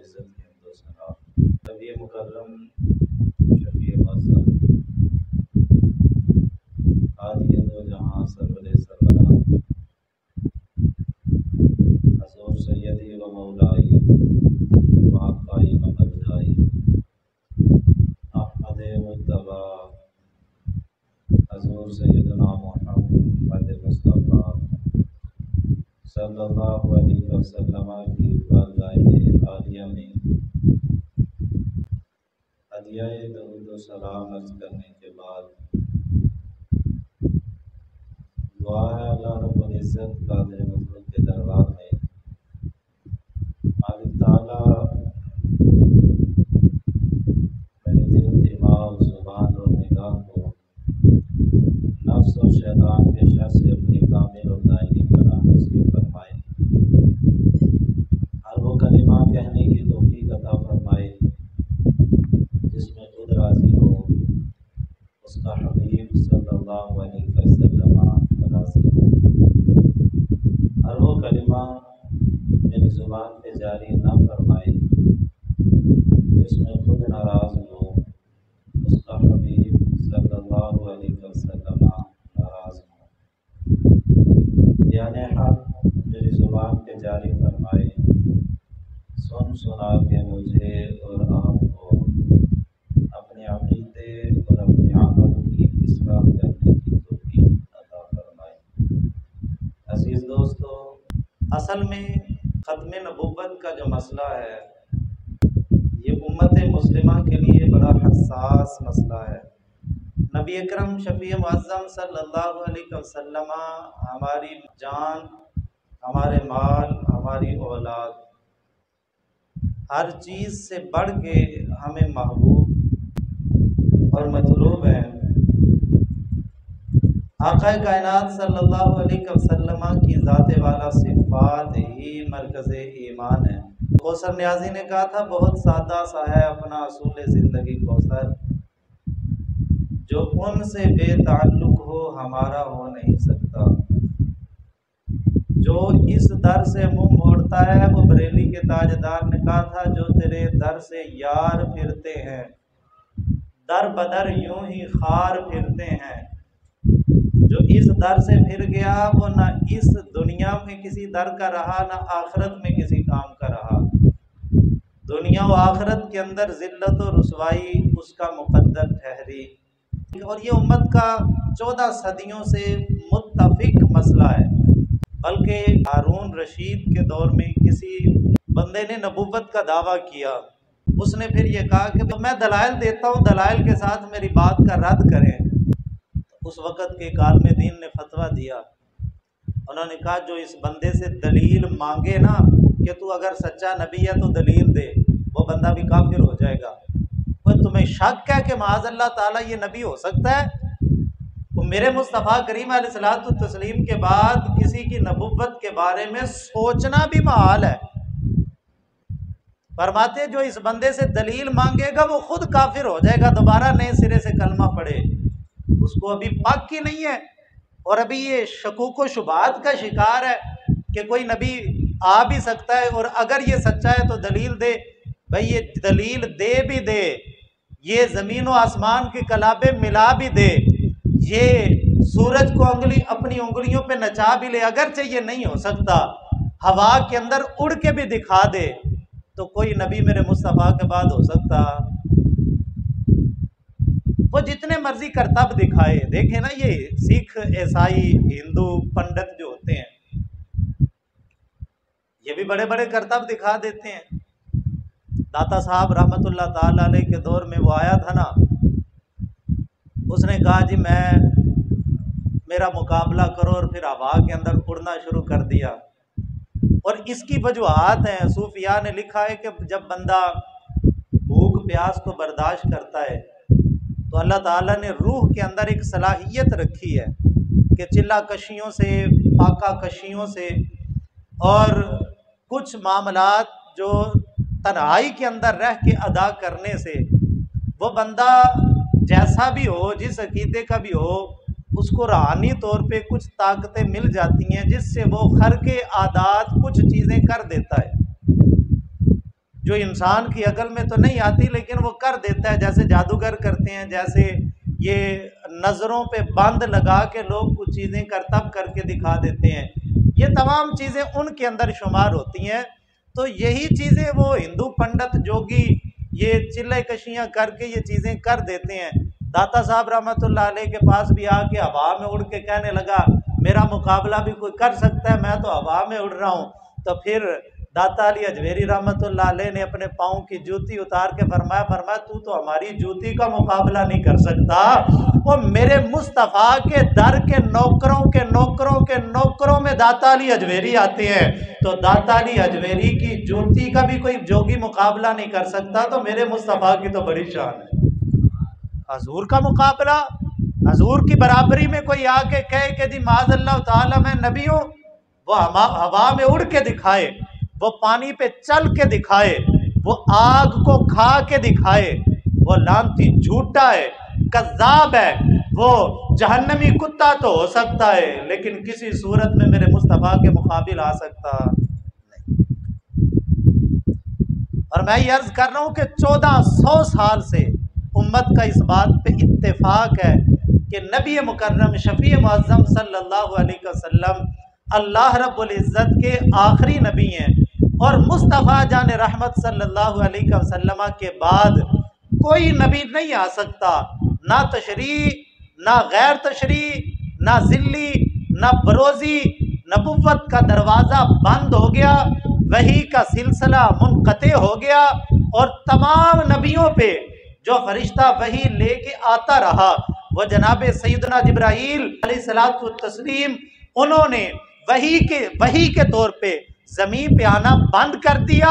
العزت کی حمد و ثنا۔ نبی مکرم شفیع معظم ہادی دو جہاں سرور سرورا حضور سیدی و مولائی و آقائی و مرجائی احمد مجتبی حضور سیدنا محمد مصطفیٰ صلی اللہ علیہ وسلم کی بارگاہ عالیہ میں ہدیہ درود و سلام عرض کرنے کے بعد دعا ہے اللہ رب العزت قادر مطلق کے دربار میں مالک تعالیٰ میرے دل دماغ زبان اور نگاہ کو نفس اور شیطان کے شر سے اپنی کامل اور دائمی پناہ نصیب فرمائے، ہر وہ کلمہ کہنے کی توفیق عطا فرمائے جس میں خود راضی ہو، اس کا حبیب صلی اللہ علیہ وسلم راضی ہو، ہر وہ کلمہ میری زبان پہ جاری نہ فرمائے جس میں خود ناراض ہو، اس کا حبیب صلی اللہ علیہ وسلم ناراض ہو۔ بیان حق میری زبان پہ جاری فرمائے، سن سنا کے مجھے اور آپ کو اپنے عقیدے اور اپنے عمل کی اصلاح کرنے کی توفیق عطا فرمائے۔ عزیز دوستو، اصل میں ختم نبوت کا جو مسئلہ ہے یہ امت مسلمہ کے لیے بڑا حساس مسئلہ ہے۔ نبی اکرم شفیع معظم صلی اللہ علیہ وسلم ہماری جان، ہمارے مال، ہماری اولاد، ہر چیز سے بڑھ کے ہمیں محبوب اور مطلوب ہیں۔ آقا کائنات صلی اللہ علیہ وسلم کی ذات والا صفات ہی مرکز ایمان ہے۔ کوثر نیازی نے کہا تھا بہت سادہ سا ہے اپنا اصول زندگی کوثر، جو ان سے بے تعلق ہو ہمارا ہو نہیں سکتا۔ جو اس در سے منہ موڑتا ہے، وہ بریلی کے تاجدار نے کہا تھا جو تیرے در سے یار پھرتے ہیں، در بدر یوں ہی خار پھرتے ہیں۔ جو اس در سے پھر گیا وہ نہ اس دنیا میں کسی در کا رہا، نہ آخرت میں کسی کام کا رہا۔ دنیا و آخرت کے اندر ذلت و رسوائی اس کا مقدر ٹھہری۔ اور یہ امت کا 14 صدیوں سے متفق مسئلہ ہے، بلکہ ہارون رشید کے دور میں کسی بندے نے نبوت کا دعویٰ کیا، اس نے پھر یہ کہا کہ میں دلائل دیتا ہوں، دلائل کے ساتھ میری بات کا رد کریں۔ اس وقت کے ایک عالم دین نے فتویٰ دیا، انہوں نے کہا جو اس بندے سے دلیل مانگے نا کہ تو اگر سچا نبی ہے تو دلیل دے، وہ بندہ بھی کافر ہو جائے گا۔ تمہیں شک ہے کہ معاذ اللہ تعالیٰ یہ نبی ہو سکتا ہے؟ تو میرے مصطفیٰ کریم علیہ الصلوۃ والتسلیم کے بعد کسی کی نبوت کے بارے میں سوچنا بھی محال ہے۔ فرماتے جو اس بندے سے دلیل مانگے گا وہ خود کافر ہو جائے گا، دوبارہ نئے سرے سے کلمہ پڑھے، اس کو ابھی پاک کی نہیں ہے، اور ابھی یہ شکوک و شبہات کا شکار ہے کہ کوئی نبی آ بھی سکتا ہے، اور اگر یہ سچا ہے تو دلیل دے۔ بھئی یہ دلیل دے بھی دے، یہ زمین و آسمان کے کلابے ملا بھی دے، یہ سورج کو اپنی انگلیوں پہ نچا بھی لے، اگرچہ یہ نہیں ہو سکتا، ہوا کے اندر اڑ کے بھی دکھا دے، تو کوئی نبی میرے مصطفیٰ کے بعد ہو سکتا؟ وہ جتنے مرضی کرتب دکھائے، دیکھیں نا یہ سکھ، عیسائی، ہندو پنڈت جو ہوتے ہیں یہ بھی بڑے بڑے کرتب دکھا دیتے ہیں۔ داتا صاحب رحمۃ اللہ تعالی علیہ کے دور میں وہ آیا تھا نا، اس نے کہا جی میرا مقابلہ کرو، اور پھر ہوا کے اندر اڑنا شروع کر دیا۔ اور اس کی وجوہات ہیں، صوفیاء نے لکھا ہے کہ جب بندہ بھوک پیاس کو برداشت کرتا ہے تو اللہ تعالیٰ نے روح کے اندر ایک صلاحیت رکھی ہے کہ چلہ کشیوں سے، فاقہ کشیوں سے، اور کچھ معاملات جو تنہائی کے اندر رہ کے ادا کرنے سے وہ بندہ جیسا بھی ہو، جس عقیدے کا بھی ہو، اس کو روحانی طور پہ کچھ طاقتیں مل جاتی ہیں جس سے وہ خرق عادات کچھ چیزیں کر دیتا ہے۔ جو انسان کی عقل میں تو نہیں آتی لیکن وہ کر دیتا ہے، جیسے جادوگر کرتے ہیں، جیسے یہ نظروں پہ بند لگا کے لوگ کچھ چیزیں کرتب کر کے دکھا دیتے ہیں، یہ تمام چیزیں ان کے اندر شمار ہوتی ہیں۔ تو یہی چیزیں وہ ہندو پنڈت جوگی یہ چلے کشیاں کر کے یہ چیزیں کر دیتے ہیں۔ داتا صاحب رحمۃ اللہ علیہ کے پاس بھی آ کے ہوا میں اڑ کے کہنے لگا میرا مقابلہ بھی کوئی کر سکتا ہے، میں تو ہوا میں اڑ رہا ہوں۔ تو پھر داتا علی اجمیری رحمۃ اللہ علیہ نے اپنے پاؤں کی جوتی اتار کے فرمایا تو ہماری جوتی کا مقابلہ نہیں کر سکتا، وہ میرے مصطفیٰ کے در کے نوکروں میں داتا علی اجمیری آتے ہیں، تو داتا علی اجمیری کی جوتی کا بھی کوئی جوگی مقابلہ نہیں کر سکتا، تو میرے مصطفیٰ کی تو بڑی شان ہے۔ حضور کا مقابلہ، حضور کی برابری میں کوئی آ کے کہے کہ جی معاذ اللہ تعالیٰ میں نبی ہوں، وہ ہوا میں اڑ کے دکھائے، وہ پانی پہ چل کے دکھائے، وہ آگ کو کھا کے دکھائے، وہ لعنتی جھوٹا ہے، کذاب ہے، وہ جہنمی کتا تو ہو سکتا ہے لیکن کسی صورت میں میرے مصطفیٰ کے مقابل آ سکتا نہیں۔ اور میں یہ عرض کر رہا ہوں کہ 1400 سال سے امت کا اس بات پہ اتفاق ہے کہ نبی مکرم شفیع معظم صلی اللہ علیہ وسلم اللہ رب العزت کے آخری نبی ہیں، اور مصطفیٰ جان رحمت صلی اللہ علیہ وسلم کے بعد کوئی نبی نہیں آ سکتا، نہ تشریع، نہ غیر تشریع، نہ ذلی، نہ بروزی، نبوت کا دروازہ بند ہو گیا، وحی کا سلسلہ منقطع ہو گیا، اور تمام نبیوں پہ جو فرشتہ وحی لے کے آتا رہا وہ جناب سیدنا جبرائیل علیہ الصلوۃ والتسلیم، انہوں نے وحی کے طور پہ زمین پہ آنا بند کر دیا،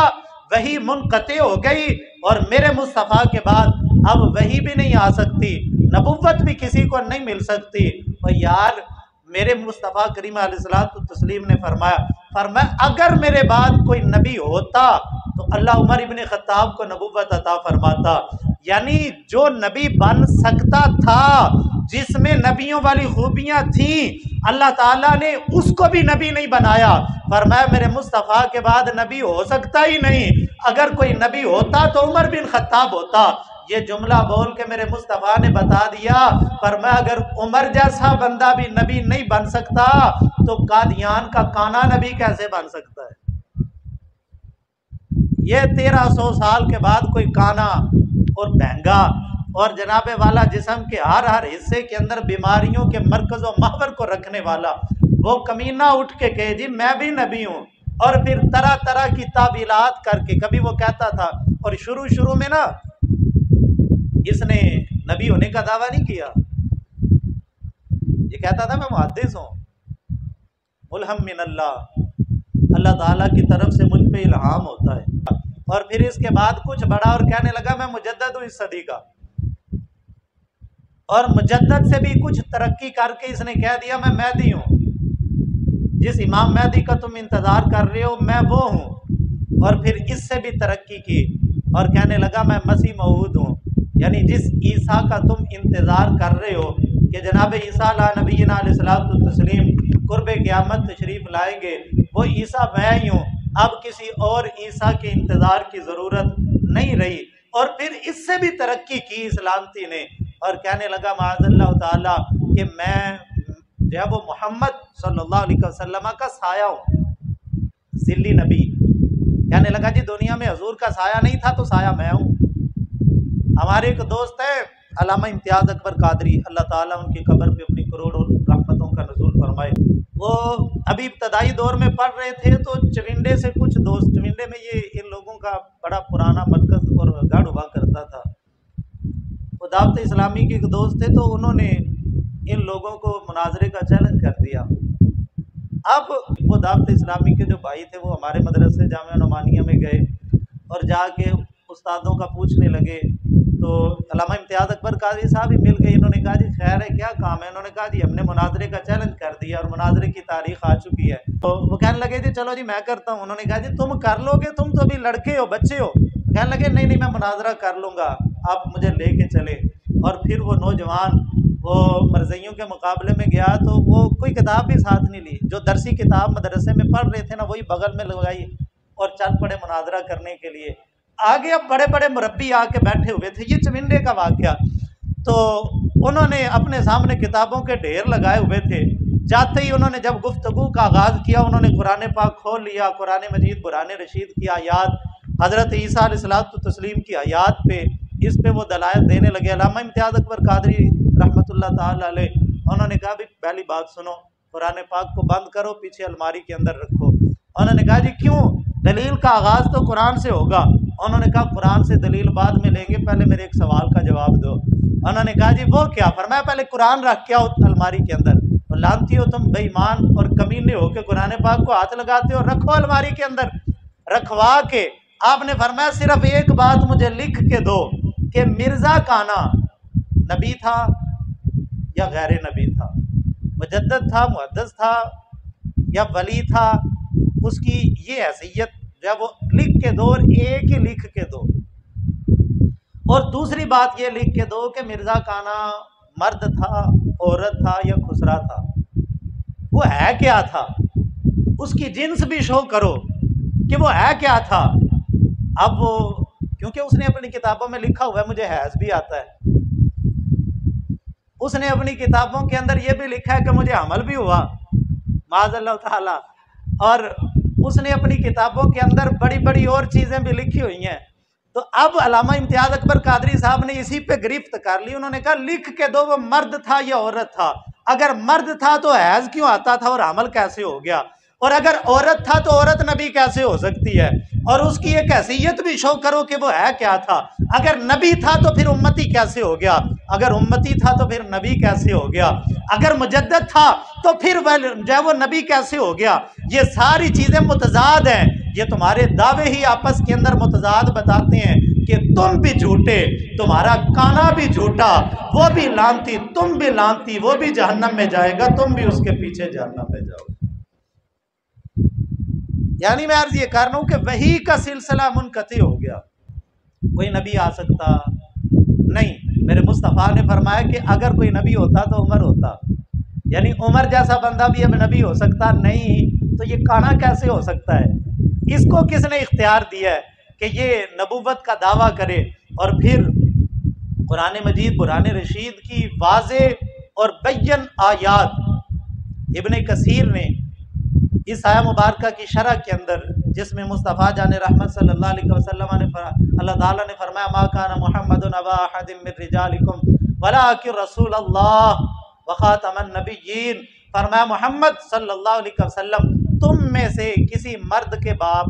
وحی منقطع ہو گئی، اور میرے مصطفیٰ کے بعد اب وحی بھی نہیں آ سکتی، نبوت بھی کسی کو نہیں مل سکتی۔ اور یار میرے مصطفیٰ کریم علیہ الصلوۃ والتسلیم نے فرمایا اگر میرے بعد کوئی نبی ہوتا تو اللہ عمر ابن خطاب کو نبوت عطا فرماتا، یعنی جو نبی بن سکتا تھا، جس میں نبیوں والی خوبیاں تھیں، اللہ تعالیٰ نے اس کو بھی نبی نہیں بنایا، فرمایا میرے مصطفیٰ کے بعد نبی ہو سکتا ہی نہیں، اگر کوئی نبی ہوتا تو عمر بن خطاب ہوتا۔ یہ جملہ بول کے میرے مصطفیٰ نے بتا دیا، فرمایا اگر عمر جیسا بندہ بھی نبی نہیں بن سکتا تو قادیان کا کانا نبی کیسے بن سکتا ہے؟ یہ 1300 سال کے بعد کوئی کانا اور بہنگا اور جناب والا جسم کے ہر حصے کے اندر بیماریوں کے مرکز و محور کو رکھنے والا وہ کمینہ اٹھ کے کہے جی میں بھی نبی ہوں، اور پھر طرح طرح کی تعویلات کر کے کبھی وہ کہتا تھا، اور شروع میں نا اس نے نبی ہونے کا دعویٰ نہیں کیا، یہ کہتا تھا میں محدث ہوں، ملہم من اللہ تعالیٰ کی طرف سے مجھ پہ الہام ہوتا ہے، اور پھر اس کے بعد کچھ بڑا اور کہنے لگا میں مجدد ہوں اس صدی کا، اور مجدد سے بھی کچھ ترقی کر کے اس نے کہہ دیا میں مہدی ہوں، جس امام مہدی کا تم انتظار کر رہے ہو میں وہ ہوں، اور پھر اس سے بھی ترقی کی اور کہنے لگا میں مسیح موعود ہوں، یعنی جس عیسیٰ کا تم انتظار کر رہے ہو کہ جناب عیسیٰ علیہ نبینا علیہ الصلوۃ والتسلیم قرب قیامت تشریف لائیں گے، وہ عیسیٰ میں ہی ہوں، اب کسی اور عیسیٰ کے انتظار کی ضرورت نہیں رہی، اور پھر اس سے بھی ترقی کی اس لعنتی نے، اور کہنے لگا معاذ اللہ تعالیٰ کہ میں جو ہے وہ محمد صلی اللہ علیہ وسلم کا سایہ ہوں، ذلی نبی، کہنے لگا جی دنیا میں حضور کا سایہ نہیں تھا تو سایہ میں ہوں۔ ہمارے ایک دوست ہے علامہ امتیاز اکبر قادری، اللہ تعالیٰ ان کی قبر پہ اپنی کروڑوں رحمتوں کا نزول فرمائے، وہ ابھی ابتدائی دور میں پڑھ رہے تھے تو چونڈے سے کچھ دوست، چونڈے میں یہ ان لوگوں کا بڑا پرانا مرکز اور گڑھ ہوا کرتا تھا، وہ دعوت اسلامی کے ایک دوست تھے تو انہوں نے ان لوگوں کو مناظرے کا چیلنج کر دیا۔ اب وہ دعوت اسلامی کے جو بھائی تھے وہ ہمارے مدرسے جامعہ نعمانیہ میں گئے اور جا کے استادوں کا پوچھنے لگے، تو علامہ امتیاز اکبر قادری صاحب ہی مل گئے، انہوں نے کہا جی خیر ہے کیا کام ہے؟ انہوں نے کہا جی ہم نے مناظرے کا چیلنج کر دیا اور مناظرے کی تاریخ آ چکی ہے، تو وہ کہنے لگے جی چلو جی میں کرتا ہوں، انہوں نے کہا جی تم کر لو گے، تم تو ابھی لڑکے ہو، بچے ہو، کہنے لگے نہیں میں مناظرہ کر لوں گا، آپ مجھے لے کے چلے، اور پھر وہ نوجوان وہ مرزیوں کے مقابلے میں گیا تو وہ کوئی کتاب بھی ساتھ نہیں لی، جو درسی کتاب مدرسے میں پڑھ رہے تھے نا وہی بغل میں لگائی اور چل پڑے مناظرہ کرنے کے لیے۔ آگے اب بڑے بڑے مربی آ کے بیٹھے ہوئے تھے، یہ چمنڈے کا واقعہ، تو انہوں نے اپنے سامنے کتابوں کے ڈھیر لگائے ہوئے تھے، جاتے ہی انہوں نے جب گفتگو کا آغاز کیا انہوں نے قرآن پاک کھول لیا، قرآن مجید برہان رشید کی آیات، حضرت عیسیٰ علیہ الصلوۃ والتسلیم کی آیات پہ اس پہ وہ دلائل دینے لگے۔ علامہ امتیاز اکبر قادری رحمۃ اللہ تعالی علیہ انہوں نے کہا بھی پہلی بات سنو، قرآن پاک کو بند کرو، پیچھے الماری کے اندر رکھو۔ انہوں نے کہا جی کیوں؟ دلیل کا آغاز تو قرآن سے ہوگا۔ انہوں نے کہا قرآن سے دلیل بعد میں لیں گے، پہلے میرے ایک سوال کا جواب دو۔ انہوں نے کہا جی وہ کیا؟ فرمایا پہلے قرآن رکھ کے آؤ الماری کے اندر۔ لانتی ہو تم، بے ایمان اور کمینے ہو کے قرآن پاک کو ہاتھ لگاتے ہو، رکھو الماری کے اندر۔ رکھوا کے آپ نے فرمایا صرف ایک بات مجھے لکھ کے دو کہ مرزا کانا نبی تھا یا غیر نبی تھا، مجدد تھا، محدث تھا یا ولی تھا، اس کی یہ حیثیت جب وہ لکھ کے دو، اور ایک ہی لکھ کے دو۔ اور دوسری بات یہ لکھ کے دو کہ مرزا کانا مرد تھا، عورت تھا یا خسرا تھا، وہ ہے کیا تھا، اس کی جنس بھی شو کرو کہ وہ ہے کیا تھا۔ اب وہ کیونکہ اس نے اپنی کتابوں میں لکھا ہوا ہے مجھے حیض بھی آتا ہے، اس نے اپنی کتابوں کے اندر یہ بھی لکھا ہے کہ مجھے حمل بھی ہوا معاذ اللہ تعالی، اور اس نے اپنی کتابوں کے اندر بڑی بڑی اور چیزیں بھی لکھی ہوئی ہیں۔ تو اب علامہ امتیاز اکبر قادری صاحب نے اسی پہ گرفت کر لی، انہوں نے کہا لکھ کے دو وہ مرد تھا یا عورت تھا۔ اگر مرد تھا تو حیض کیوں آتا تھا اور حمل کیسے ہو گیا، اور اگر عورت تھا تو عورت نبی کیسے ہو سکتی ہے، اور اس کی ایک حیثیت بھی شو کرو کہ وہ ہے کیا تھا۔ اگر نبی تھا تو پھر امتی کیسے ہو گیا، اگر امتی تھا تو پھر نبی کیسے ہو گیا، اگر مجدد تھا تو پھر جو وہ نبی کیسے ہو گیا۔ یہ ساری چیزیں متضاد ہیں، یہ تمہارے دعوے ہی آپس کے اندر متضاد بتاتے ہیں کہ تم بھی جھوٹے، تمہارا کانا بھی جھوٹا، وہ بھی لانتی، تم بھی لانتی، وہ بھی جہنم میں جائے گا، تم بھی اس کے پیچھے جہنم میں جاؤ گے۔ یعنی میں عرض یہ کر رہا ہوں کہ وحی کا سلسلہ منقطع ہو گیا، کوئی نبی آ سکتا نہیں۔ میرے مصطفیٰ نے فرمایا کہ اگر کوئی نبی ہوتا تو عمر ہوتا، یعنی عمر جیسا بندہ بھی اب نبی ہو سکتا نہیں، تو یہ کانا کیسے ہو سکتا ہے؟ اس کو کس نے اختیار دیا ہے کہ یہ نبوت کا دعویٰ کرے؟ اور پھر قرآن مجید برہان رشید کی واضح اور بین آیات ابن کثیر نے اس آیہ مبارکہ کی شرح کے اندر، جس میں مصطفیٰ جان رحمت صلی اللہ علیہ وسلم نے اللہ تعالیٰ نے فرمایا ما کان محمد ابا احد من رجالکم ولکن رسول اللہ وخاتم النبیین، فرمایا محمد صلی اللہ علیہ وسلم تم میں سے کسی مرد کے باپ،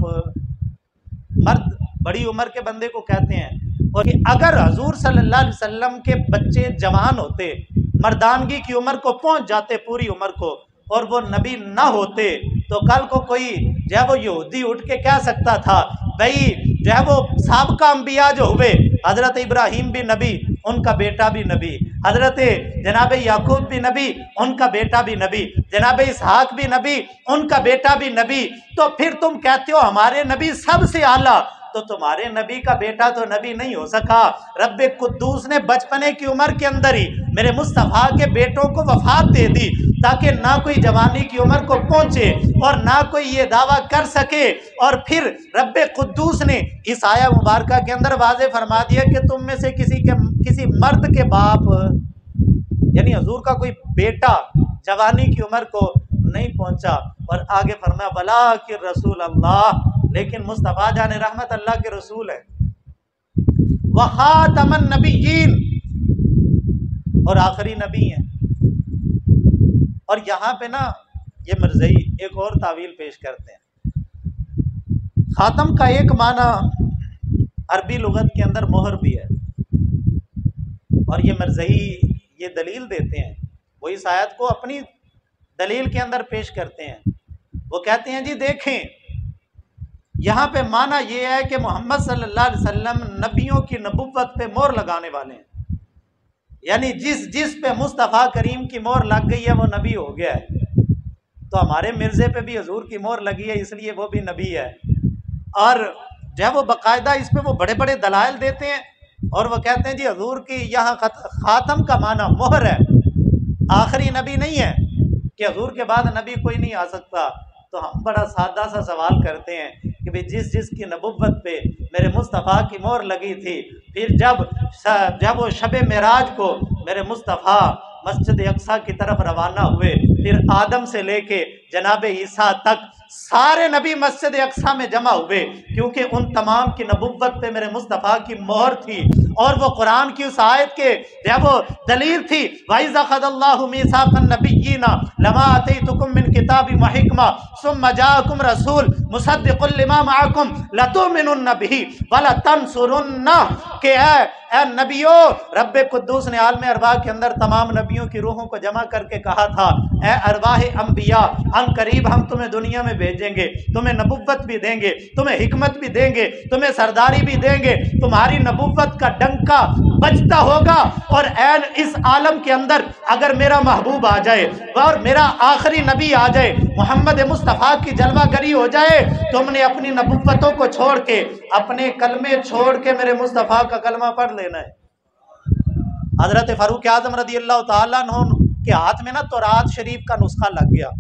مرد بڑی عمر کے بندے کو کہتے ہیں، اور کہ اگر حضور صلی اللہ علیہ وسلم کے بچے جوان ہوتے، مردانگی کی عمر کو پہنچ جاتے پوری عمر کو، اور وہ نبی نہ ہوتے تو کل کو کوئی جو ہے وہ یہودی اٹھ کے کہہ سکتا تھا بھئی جو ہے وہ سابقہ انبیاء جو ہوئے، حضرت ابراہیم بھی نبی، ان کا بیٹا بھی نبی، حضرت جناب یعقوب بھی نبی، ان کا بیٹا بھی نبی، جناب اسحاق بھی نبی، ان کا بیٹا بھی نبی، تو پھر تم کہتے ہو ہمارے نبی سب سے اعلیٰ، تو تمہارے نبی کا بیٹا تو نبی نہیں ہو سکا۔ رب قدوس نے بچپنے کی عمر کے اندر ہی میرے مصطفیٰ کے بیٹوں کو وفات دے دی تاکہ نہ کوئی جوانی کی عمر کو پہنچے اور نہ کوئی یہ دعویٰ کر سکے، اور پھر رب قدوس نے اس آیہ مبارکہ کے اندر واضح فرما دیا کہ تم میں سے کسی مرد کے باپ، یعنی حضور کا کوئی بیٹا جوانی کی عمر کو نہیں پہنچا، اور آگے فرمایا ولیکن رسول اللہ، لیکن مصطفیٰ جان رحمت اللہ کے رسول ہے، وخاتم النبیین، اور آخری نبی ہیں۔ اور یہاں پہ نا یہ مرزئی ایک اور تعویل پیش کرتے ہیں۔ خاتم کا ایک معنی عربی لغت کے اندر مہر بھی ہے، اور یہ مرزئی یہ دلیل دیتے ہیں، وہ اس آیت کو اپنی دلیل کے اندر پیش کرتے ہیں۔ وہ کہتے ہیں جی دیکھیں یہاں پہ معنی یہ ہے کہ محمد صلی اللہ علیہ وسلم نبیوں کی نبوت پہ مہر لگانے والے ہیں، یعنی جس پہ مصطفیٰ کریم کی مہر لگ گئی ہے وہ نبی ہو گیا ہے۔ تو ہمارے مرزے پہ بھی حضور کی مہر لگی ہے، اس لیے وہ بھی نبی ہے۔ اور جو ہے وہ باقاعدہ اس پہ وہ بڑے بڑے دلائل دیتے ہیں، اور وہ کہتے ہیں جی حضور کی یہاں خاتم کا معنی مہر ہے، آخری نبی نہیں ہے کہ حضور کے بعد نبی کوئی نہیں آ سکتا۔ تو ہم بڑا سادہ سا سوال کرتے ہیں کہ جس کی نبوت پہ मेरे मुस्तफ़ा की मोहर लगी थी। फिर जब वो शब मेराज को मेरे मुस्तफ़ा मस्जिद अक्सा की तरफ रवाना हुए, फिर आदम से लेके जनाब ईसा तक सारे नबी मस्जिद अक्सा में जमा हुए, क्योंकि उन तमाम की नबुव्वत पे मेरे मुस्तफ़ा की मोहर थी। और वो कुरान की उस आयत के जब वो दलील थी, वइज़ अख़ज़ल्लाहु मीसाक़न नबिय्यीना लमा आतैतुकुम मिन किताबिन व हिकमा सुम्मा जाअकुम रसूल मुसद्दिक़ुल लिमा मअकुम लतुमिनुन्न बिही व लतंसुरुन्नह के ए नबियो, रब्बे कुद्दूस ने आलम अरवाह के अंदर तमाम नबियों की रूहों को जमा करके कहा था, ए अरवाह अंबिया, अन करीब हम तुम्हें दुनिया में भेजेंगे, तुम्हें नबुव्वत भी देंगे, तुम्हें हिकमत भी देंगे, तुम्हें सरदारी भी देंगे, तुम्हारी नबुव्वत का डंका बजता होगा। और ऐन इस आलम के अंदर अगर मेरा महबूब आ जाए और मेरा आखिरी नबी आ जाए, मोहम्मद मुस्तफ़ा की जलवागरी हो जाए, तुमने अपनी नबुव्वतों को छोड़ के, अपने कलमे छोड़ के मेरे मुस्तफ़ा का कलमा पढ़ लेना है। हज़रत फ़ारूक आज़म रज़ियल्लाहु ताला अन्हु के हाथ में ना तौरात शरीफ का नुस्खा लग गया।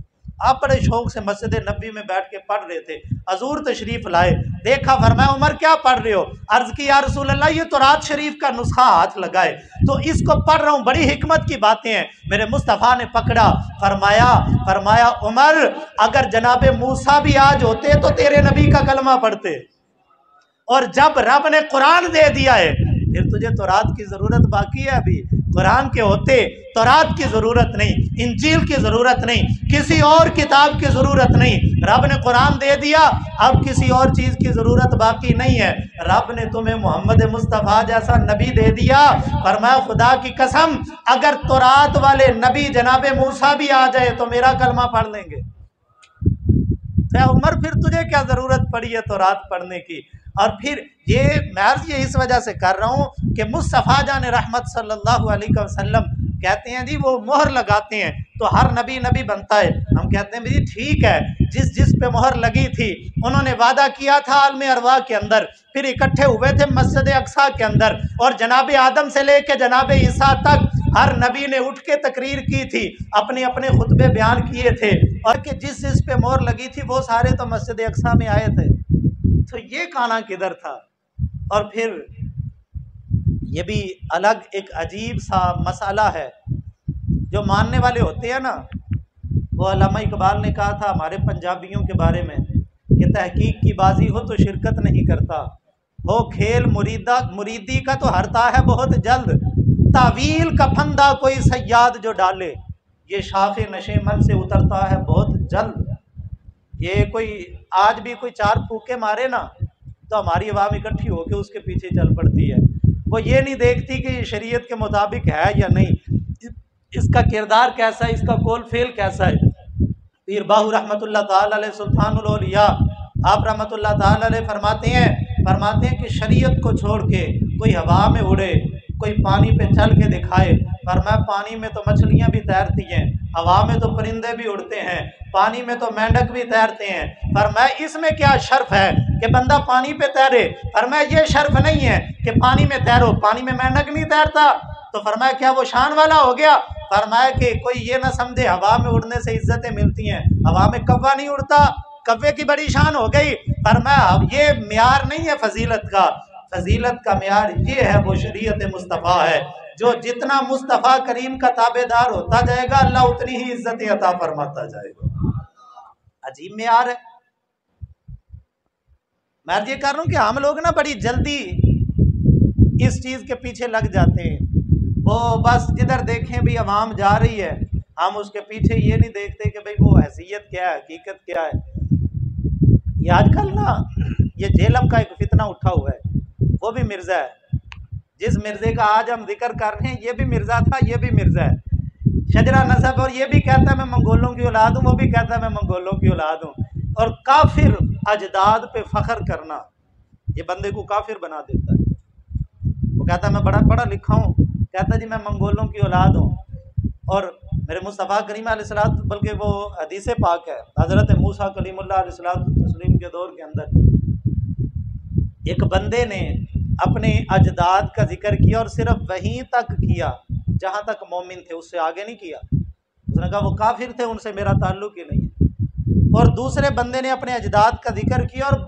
आप बड़े शौक से मस्जिद नबी में बैठ के पढ़ रहे थे, हजूर तशरीफ लाए, देखा, फरमाया उमर क्या पढ़ रहे हो? अर्ज की या रसूल अल्लाह, ये तौरात शरीफ का नुस्खा हाथ लगाए, तो इसको पढ़ रहा हूँ, बड़ी हिकमत की बातें हैं। मेरे मुस्तफ़ा ने पकड़ा, फरमाया उमर, अगर जनाबे मूसा भी आज होते तो तेरे नबी का कलमा पढ़ते, और जब रब ने कुरान दे दिया है फिर तुझे तौरात की ज़रूरत बाकी है। अभी कुरान के होते तौरात की ज़रूरत नहीं, इंजील की ज़रूरत नहीं, किसी और किताब की ज़रूरत नहीं। रब ने कुरान दे दिया, अब किसी और चीज़ की ज़रूरत बाकी नहीं है। रब ने तुम्हें मोहम्मद मुस्तफ़ा जैसा नबी दे दिया। फरमाया खुदा की कसम, अगर तौरात वाले नबी जनाबे मूसा भी आ जाए तो मेरा कलमा पढ़ लेंगे। उमर, फिर तुझे क्या ज़रूरत पड़ी है तौरात पढ़ने की? और फिर ये मैं इस वजह से कर रहा हूँ कि मुस्तफ़ा जान रहमत सल्लल्लाहु अलैहि वसल्लम कहते हैं जी, वो मोहर लगाते हैं तो हर नबी नबी बनता है। हम कहते हैं जी ठीक है, जिस पे मोहर लगी थी उन्होंने वादा किया था आलम अरवाह के अंदर, फिर इकट्ठे हुए थे मस्जिद अक्सा के अंदर, और जनाब आदम से लेके जनाब ईसा तक हर नबी ने उठ के तकरीर की थी, अपने अपने खुतबे बयान किए थे, और कि जिस पे मोहर लगी थी वो सारे तो मस्जिद अक्सा में आए थे। तो ये काना किधर था? और फिर ये भी अलग एक अजीब सा मसाला है, जो मानने वाले होते हैं ना, वो अल्लामा इकबाल ने कहा था हमारे पंजाबियों के बारे में कि तहकीक की बाजी हो तो शिरकत नहीं करता, हो खेल मुरीदी का तो हरता है बहुत जल्द, तावील का फंदा कोई सयाद जो डाले, ये शाखे नशे मन से उतरता है बहुत जल्द। ये कोई आज भी कोई चार फूके मारे ना तो हमारी आवाम इकट्ठी होकर उसके पीछे चल पड़ती है। वो ये नहीं देखती कि ये शरीयत के मुताबिक है या नहीं, इसका किरदार कैसा है, इसका कौल फेल कैसा है। पीर बाहू रहमतुल्लाह ताला अलैह सुल्तानुल औलिया आप रहमतुल्लाह ताला अलैह फरमाते हैं कि शरीयत को छोड़ के कोई हवा में उड़े, कोई पानी पे चल के दिखाए। फरमाया पानी में तो मछलियाँ भी तैरती हैं, हवा में तो परिंदे भी उड़ते हैं, पानी में तो मेंढक भी तैरते हैं। फरमाया इसमें क्या शर्फ है कि बंदा पानी पे तैरे? फरमाया ये शर्फ नहीं है कि पानी में तैरो, पानी में मेंढक नहीं तैरता, तो फरमाया क्या वो शान वाला हो गया? फरमाया कि कोई ये ना समझे हवा में उड़ने से इज्जतें मिलती हैं, हवा में कौवा नहीं उड़ता, कौवे की बड़ी शान हो गई। फरमाया अब ये म्यार नहीं है फजीलत का, फजीलत का म्यार ये है, वो शरीयत मुस्तफ़ा है, जो जितना मुस्तफ़ा करीम का ताबेदार होता जाएगा अल्लाह उतनी ही इज्जत अता फरमाता जाएगा। अजीब म्यार है। मैं ये कर रहा हूँ कि हम लोग ना बड़ी जल्दी इस चीज़ के पीछे लग जाते हैं, वो बस जिधर देखें भी अवाम जा रही है, हम उसके पीछे ये नहीं देखते कि भाई वो हैसियत क्या है, हकीकत क्या है। ये आजकल ना ये जेलम का एक फितना उठा हुआ है, वो भी मिर्ज़ा है। जिस मिर्ज़े का आज हम जिक्र कर रहे हैं ये भी मिर्ज़ा था, ये भी मिर्ज़ा है, शजरा नसब, और ये भी कहता है मैं मंगोलों की औलाद हूँ, वो भी कहता है मैं मंगोलों की औलाद हूँ। और काफिर अजदाद पे फ़ख्र करना ये बंदे को काफिर बना देता है। वो कहता है मैं बड़ा पढ़ा लिखा हूँ, कहता है जी मैं मंगोलों की औलाद हूँ। और मेरे मुस्तफ़ा करीम अलैहिस्सलाम, बल्कि वो हदीस पाक है, हज़रत मूसा कलीमुल्लाह अलैहिस्सलाम के दौर के अंदर एक बंदे ने अपने अजदाद का जिक्र किया और सिर्फ वहीं तक किया जहाँ तक मोमिन थे, उससे आगे नहीं किया। उसने कहा वो काफिर थे, उनसे मेरा ताल्लुक ही नहीं है। اور دوسرے بندے نے اپنے اجداد کا ذکر کیا اور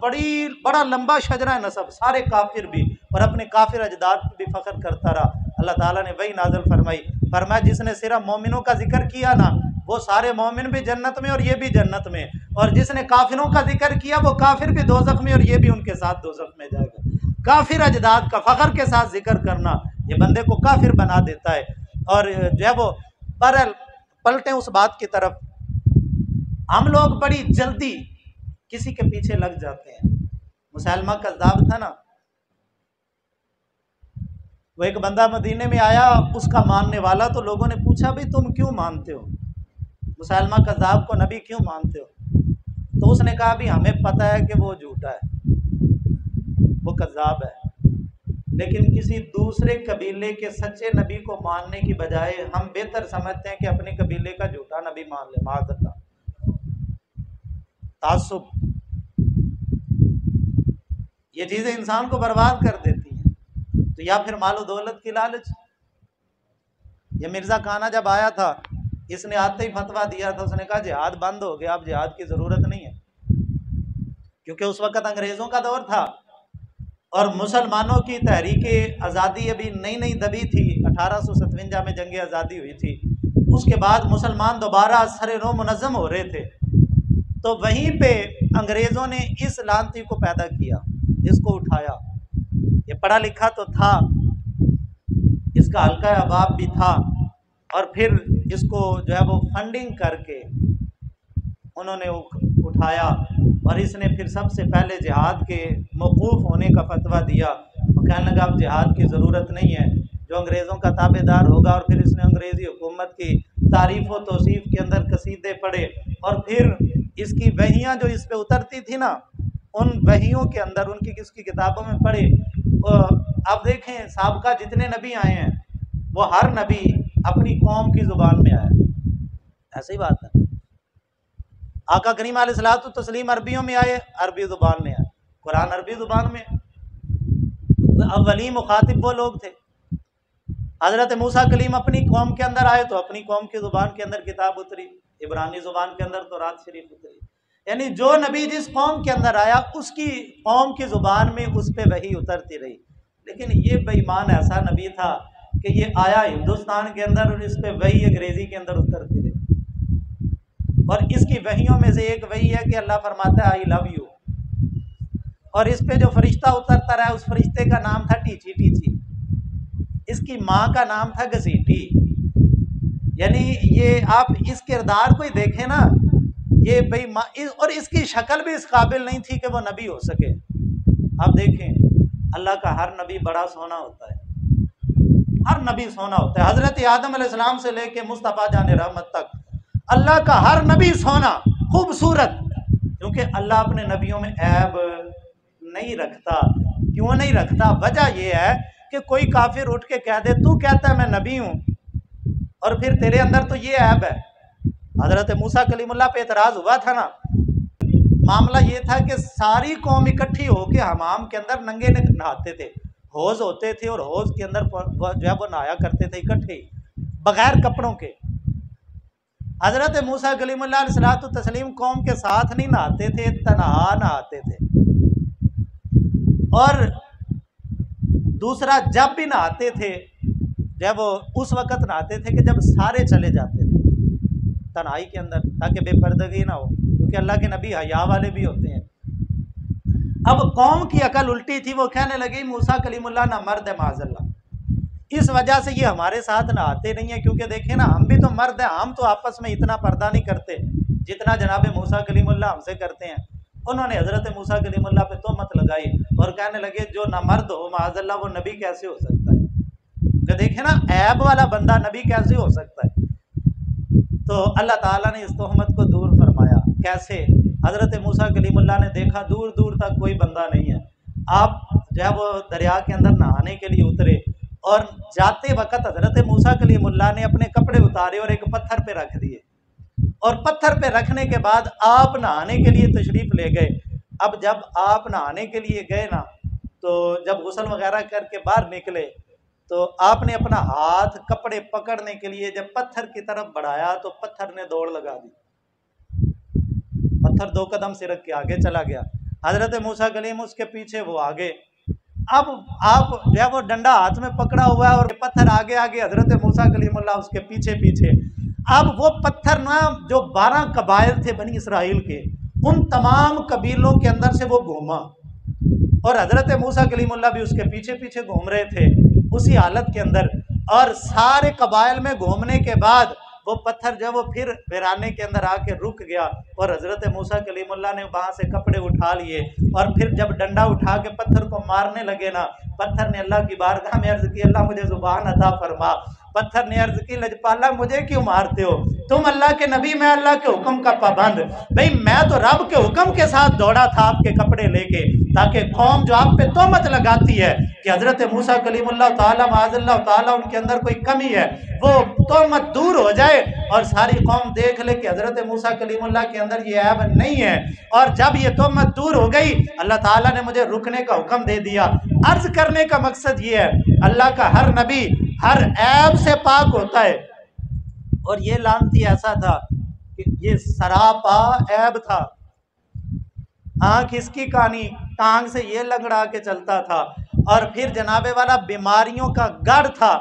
بڑا لمبا شجرہ نسب، سارے کافر بھی اور اپنے کافر اجداد پہ بھی فخر کرتا رہا۔ اللہ تعالیٰ نے وہی نازل فرمایا جس نے صرف مومنوں کا ذکر کیا نا وہ سارے مومن بھی جنت میں اور یہ بھی جنت میں، اور جس نے کافروں کا ذکر کیا وہ کافر بھی دوزخ میں اور یہ بھی ان کے ساتھ دوزخ میں جائے گا۔ کافر اجداد کا فخر کے ساتھ ذکر کرنا یہ بندے کو کافر بنا دیتا ہے۔ اور جو ہے وہ پلٹیں اس بات کی طرف، ہم لوگ بڑی جلدی کسی کے پیچھے لگ جاتے ہیں۔ مسلمہ کذاب تھا نا، وہ ایک بندہ مدینے میں آیا اس کا ماننے والا، تو لوگوں نے پوچھا بھئی تم کیوں مانتے ہو مسلمہ کذاب کو، نبی کیوں مانتے ہو؟ تو اس نے کہا بھی ہمیں پتہ ہے کہ وہ جھوٹا ہے، وہ کذاب ہے، لیکن کسی دوسرے قبیلے کے سچے نبی کو ماننے کی بجائے ہم بہتر سمجھتے ہیں کہ اپنے قبیلے کا جھوٹا نبی مان لے۔ معاذ اللہ، تعصب، یہ چیزیں انسان کو برباد کر دیتی ہیں۔ تو یا پھر مال و دولت کی لالچ۔ یہ مرزا کانا جب آیا تھا اس نے آتے ہی فتویٰ دیا تھا، اس نے کہا جہاد بند ہو گیا، اب جہاد کی ضرورت نہیں ہے، کیونکہ اس وقت انگریزوں کا دور تھا اور مسلمانوں کی تحریک آزادی ابھی نئی نئی دبی تھی۔ 1857 میں جنگ آزادی ہوئی تھی، اس کے بعد مسلمان دوبارہ سر نو منظم ہو رہے تھے، تو وہیں پہ انگریزوں نے اس لانتی کو پیدا کیا، اس کو اٹھایا۔ یہ پڑھا لکھا تو تھا، اس کا حلقہ احباب بھی تھا، اور پھر اس کو جو ہے وہ فنڈنگ کر کے انہوں نے اٹھایا، اور اس نے پھر سب سے پہلے جہاد کے موقوف ہونے کا فتویٰ دیا۔ وہ کہنے لگا اب جہاد کی ضرورت نہیں ہے، جو انگریزوں کا تابع دار ہوگا۔ اور پھر اس نے انگریزی حکومت کی تعریف و توصیف کے اندر قصیدے پڑھے، اور پھر اس کی وحیاں جو اس پہ اترتی تھی نا، ان وحیوں کے اندر ان کی کس کی کتابوں میں پڑھے۔ اب دیکھیں سابقہ جتنے نبی آئے ہیں وہ ہر نبی اپنی قوم کی زبان میں آیا، ایسا ہی بات ہے۔ آقا کریم علیہ الصلوۃ والتسلیم عربیوں میں آئے، عربی زبان میں آئے، قرآن عربی زبان میں۔ اولین مخاطب وہ لوگ تھے۔ حضرت موسیٰ کلیم اپنی قوم کے اندر آئے تو اپنی قوم کی زبان کے اندر کتاب اتری، عبرانی زبان کے اندر تورات شریف اتری۔ یعنی جو نبی جس قوم کے اندر آیا اس کی قوم کی زبان میں اس پہ وحی اترتی رہی۔ لیکن یہ بے ایمان ایسا نبی تھا کہ یہ آیا ہندوستان کے اندر اور اس پہ وحی انگریزی کے اندر اترتی رہی، اور اس کی وحیوں میں سے ایک وحی ہے کہ اللہ فرماتا ہے آئی لو یو، اور اس پہ جو فرشتہ اترتا رہا اس فرشتے کا نام تھا ٹیچی ٹیچی، اس کی ماں کا نام تھا گھسیٹی۔ یعنی یہ آپ اس کردار کو ہی دیکھیں نا، یہ بے ایمان، اور اس کی شکل بھی اس قابل نہیں تھی کہ وہ نبی ہو سکے۔ آپ دیکھیں اللہ کا ہر نبی بڑا سونا ہوتا ہے، ہر نبی سونا ہوتا ہے۔ حضرت آدم علیہ السلام سے لے کے مصطفیٰ جان رحمت تک اللہ کا ہر نبی سونا، خوبصورت، کیونکہ اللہ اپنے نبیوں میں عیب نہیں رکھتا۔ کیوں نہیں رکھتا؟ وجہ یہ ہے کہ کوئی کافر اٹھ کے کہہ دے تو کہتا ہے میں نبی ہوں اور پھر تیرے اندر تو یہ عیب ہے۔ حضرت موسیٰ کلیم اللہ پہ اعتراض ہوا تھا نا، معاملہ یہ تھا کہ ساری قوم اکٹھی ہو کے حمام کے اندر ننگے نہاتے تھے، حوض ہوتے تھے اور حوض کے اندر جو ہے وہ نہایا کرتے تھے اکٹھے بغیر کپڑوں کے۔ حضرت موسیٰ کلیم اللہ علیہ الصلوۃ والتسلیم قوم کے ساتھ نہیں نہاتے تھے، تنہا نہاتے تھے۔ اور دوسرا جب بھی نہاتے تھے جب وہ اس وقت نہاتے تھے کہ جب سارے چلے جاتے تھے تنہائی کے اندر، تاکہ بے پردگی نہ ہو، کیونکہ اللہ کے نبی حیا والے بھی ہوتے ہیں۔ اب قوم کی عقل الٹی تھی، وہ کہنے لگی موسیٰ کلیم اللہ نہ مرد ہے معاذ اللہ، اس وجہ سے یہ ہمارے ساتھ نہاتے نہیں ہیں، کیونکہ دیکھیں نا ہم بھی تو مرد ہیں، ہم تو آپس میں اتنا پردہ نہیں کرتے جتنا جناب موسیٰ کلیم اللہ ہم سے کرتے ہیں۔ انہوں نے حضرت موسیٰ کلیم اللہ پہ تہمت لگائی اور کہنے لگے جو نہ مرد ہو معاذ اللہ وہ نبی کیسے ہو سکتا ہے؟ جو دیکھیں نا عیب والا بندہ نبی کیسے ہو سکتا ہے؟ تو اللہ تعالیٰ نے اس تہمت کو دور فرمایا۔ کیسے؟ حضرت موسیٰ کلیم اللہ نے دیکھا دور دور تک کوئی بندہ نہیں ہے، آپ جو ہے وہ دریا کے اندر نہانے کے لیے اترے، اور جاتے وقت حضرت موسیٰ کلیم اللہ نے اپنے کپڑے اتارے اور ایک پتھر پہ رکھ دیے، اور پتھر پہ رکھنے کے بعد آپ نہانے کے لیے تشریف لے گئے۔ اب جب آپ نہانے کے لیے گئے نا، تو جب غسل وغیرہ کر کے باہر نکلے تو آپ نے اپنا ہاتھ کپڑے پکڑنے کے لیے جب پتھر کی طرف بڑھایا تو پتھر نے دوڑ لگا دی، पत्थर 2 कदम से रख के आगे चला गया। हजरत मूसा कलीम उसके पीछे, वो आगे। अब आप जो है वो डंडा हाथ में पकड़ा हुआ है और पत्थर आगे आगे, हजरत मूसा कलीमुल्लाह उसके पीछे पीछे। अब वो पत्थर ना जो 12 कबाइल थे बनी इसराइल के, उन तमाम कबीलों के अंदर से वो घूमा और हजरत मूसा कलीमुल्लाह भी उसके पीछे पीछे घूम रहे थे उसी हालत के अंदर। और सारे कबाइल में घूमने के बाद वो पत्थर जो वो फिर वीराने के अंदर आके रुक गया और हजरत मूसा कलीमुल्लाह ने वहाँ से कपड़े उठा लिए और फिर जब डंडा उठा के पत्थर को मारने लगे ना, पत्थर ने अल्लाह की बारगाह में अर्ज की, अल्लाह मुझे जुबान अता फरमा। पत्थर ने अर्ज की, लजपाला मुझे क्यों मारते हो, तुम अल्लाह के नबी, मैं अल्लाह के हुक्म का पाबंद। भाई मैं तो रब के हुक्म के साथ दौड़ा था आपके कपड़े लेके, ताकि कौम जो आप पे तोहमत लगाती है कि हजरत मूसा कलीमुल्लाह ताला माअज़ल्लाह ताला उनके अंदर कोई कमी है, वो तोहमत दूर हो जाए और सारी कौम देख ले कि हजरत मूसा कलीमुल्लाह के अंदर ये ऐब नहीं है। और जब ये तोहमत दूर हो गई, अल्लाह ताला ने मुझे रुकने का हुक्म दे दिया। अर्ज करने का मकसद ये है, अल्लाह का हर नबी हर ऐब से पाक होता है और ये लानती ऐसा था कि ये सरापा ऐब था। आँख इसकी कहानी, टांग से ये लंगड़ा के चलता था और फिर जनाबे वाला बीमारियों का गढ़ था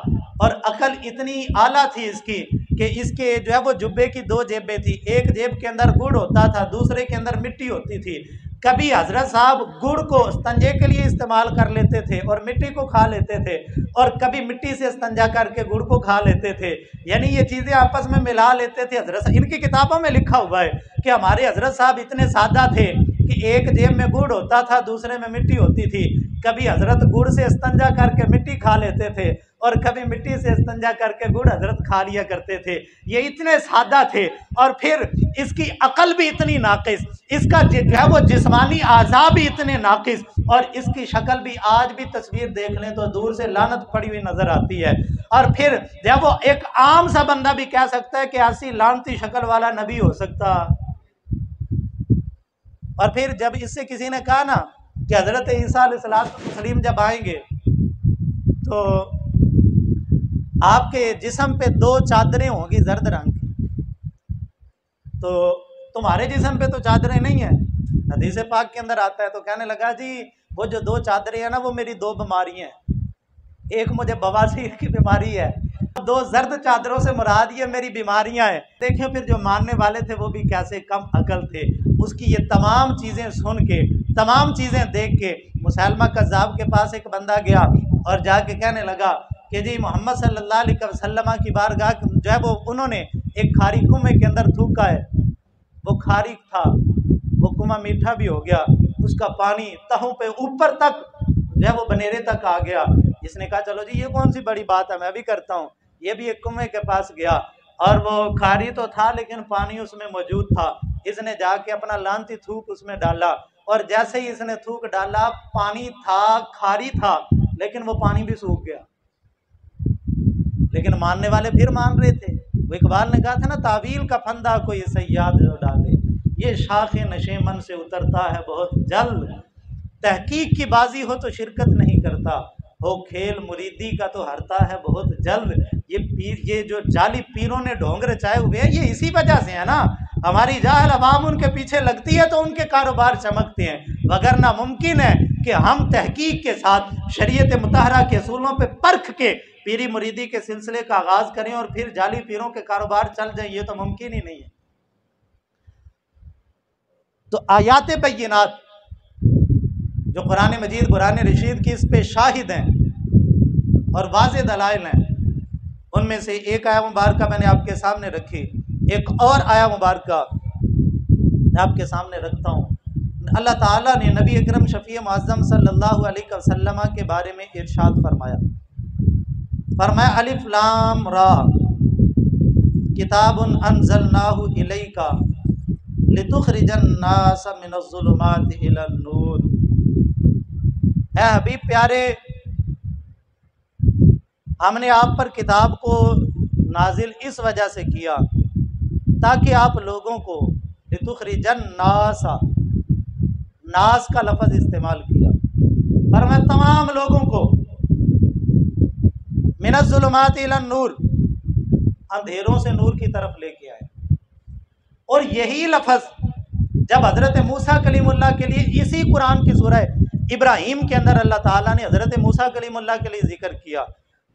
और अकल इतनी आला थी इसकी कि इसके जो है वो जुब्बे की 2 जेबें थी, एक जेब के अंदर गुड़ होता था, दूसरे के अंदर मिट्टी होती थी। कभी हजरत साहब गुड़ को स्तंजे के लिए इस्तेमाल कर लेते थे और मिट्टी को खा लेते थे, और कभी मिट्टी से स्तंजा करके गुड़ को खा लेते थे, यानी ये चीज़ें आपस में मिला लेते थे। हजरत इनकी किताबों में लिखा हुआ है कि हमारे हजरत साहब इतने सादा थे कि एक जेब में गुड़ होता था, दूसरे में मिट्टी होती थी। कभी हजरत गुड़ से इस्तंजा करके मिट्टी खा लेते थे और कभी मिट्टी से इस्तंजा करके गुड़ हजरत खा लिया करते थे। ये इतने सादा थे और फिर इसकी अकल भी इतनी नाकिस, इसका जो है वो जिस्मानी आज़ा भी इतने नाकिस, और इसकी शक्ल भी आज भी तस्वीर देख लें तो दूर से लानत पड़ी हुई नजर आती है। और फिर जब वो एक आम सा बंदा भी कह सकता है कि ऐसी लानती शक्ल वाला नबी हो सकता। और फिर जब इससे किसी ने कहा ना कि हजरत ईसा अलैहिस्सलाम जब आएंगे तो आपके जिस्म पे 2 चादरें होंगी जर्द रंग की, तो तुम्हारे जिस्म पे तो चादरें नहीं है। हदीस पाक के अंदर आता है। तो कहने लगा जी वो जो 2 चादरें हैं ना, वो मेरी 2 बीमारियां हैं, एक मुझे बवासीर की बीमारी है, 2 जर्द चादरों से मुराद ये मेरी बीमारियां हैं। देखिए फिर जो मानने वाले थे वो भी कैसे कम अकल थे, उसकी ये तमाम चीज़ें सुन के, तमाम चीज़ें देख के मुसैलमा कज़्ज़ाब के पास एक बंदा गया और जाके कहने लगा कि जी मोहम्मद सल्लल्लाहु अलैहि वसल्लम की बारगाह जो है वो उन्होंने एक खारी कुएं के अंदर थूका है, वो खारी था, वो कुआं मीठा भी हो गया, उसका पानी तहों पे ऊपर तक जो है वो बनेरे तक आ गया। इसने कहा चलो जी ये कौन सी बड़ी बात है, मैं भी करता हूँ। ये भी एक कुएं के पास गया और वो खारी तो था लेकिन पानी उसमें मौजूद था। इसने जाके अपना लानती थूक उसमें डाला और जैसे ही इसने थूक डाला, पानी था, खारी था, लेकिन वो पानी भी सूख गया। लेकिन मानने वाले फिर मान रहे थे। वो इकबाल ने कहा था ना, तावील का फंदा कोई सयाद जो डाले, ये शाखे नशेमन से उतरता है बहुत जल्द, तहकीक की बाजी हो तो शिरकत नहीं करता, हो खेल मुरीदी का तो हरता है बहुत जल्द। ये पीर, ये जो जाली पीरों ने ढोंग रचाए हुए हैं, ये इसी वजह से है ना। हमारी जाहिल अवाम उनके पीछे लगती है तो उनके कारोबार चमकते हैं, वगरना मुमकिन है कि हम तहकीक के साथ शरीयत मुतहरा के असूलों पे परख के पीरी मुरीदी के सिलसिले का आगाज करें और फिर जाली पीरों के कारोबार चल जाए, ये तो मुमकिन ही नहीं है। तो आयात बैयिनात जो कुरान मजीद कुरान रशीद की इस पे शाहिद हैं और वाज़ेह दलाइल हैं, उनमें से एक आया मुबारका मैंने आपके सामने रखी, एक और आया मुबारका मैं आपके सामने रखता हूँ। अल्लाह ताला ने नबी अकरम शफ़ी मुअज़्ज़म सल्लल्लाहु अलैहि वसल्लम के बारे में इरशाद फरमाया, अलिफ लाम रा किताबुन अंज़लनाहु इलैका लितुखरिजन नास मिनज़्ज़ुलुमाति इलन नूर। ऐ हबीब प्यारे, हमने आप पर किताब को नाजिल इस वजह से किया ताकि आप लोगों को, लितुखरिजन नासा, नास का लफ्ज़ इस्तेमाल किया, फरमाया तमाम लोगों को, मिनज़्ज़ुलुमाति इलन नूर, अंधेरों से नूर की तरफ लेके आए। और यही लफ्ज़ जब हज़रत मूसा कलीमुल्लाह के लिए इसी कुरान की सूरह इब्राहीम के अंदर अल्लाह ताला ने हज़रत मूसा कलीमुल्लाह के लिए जिक्र किया,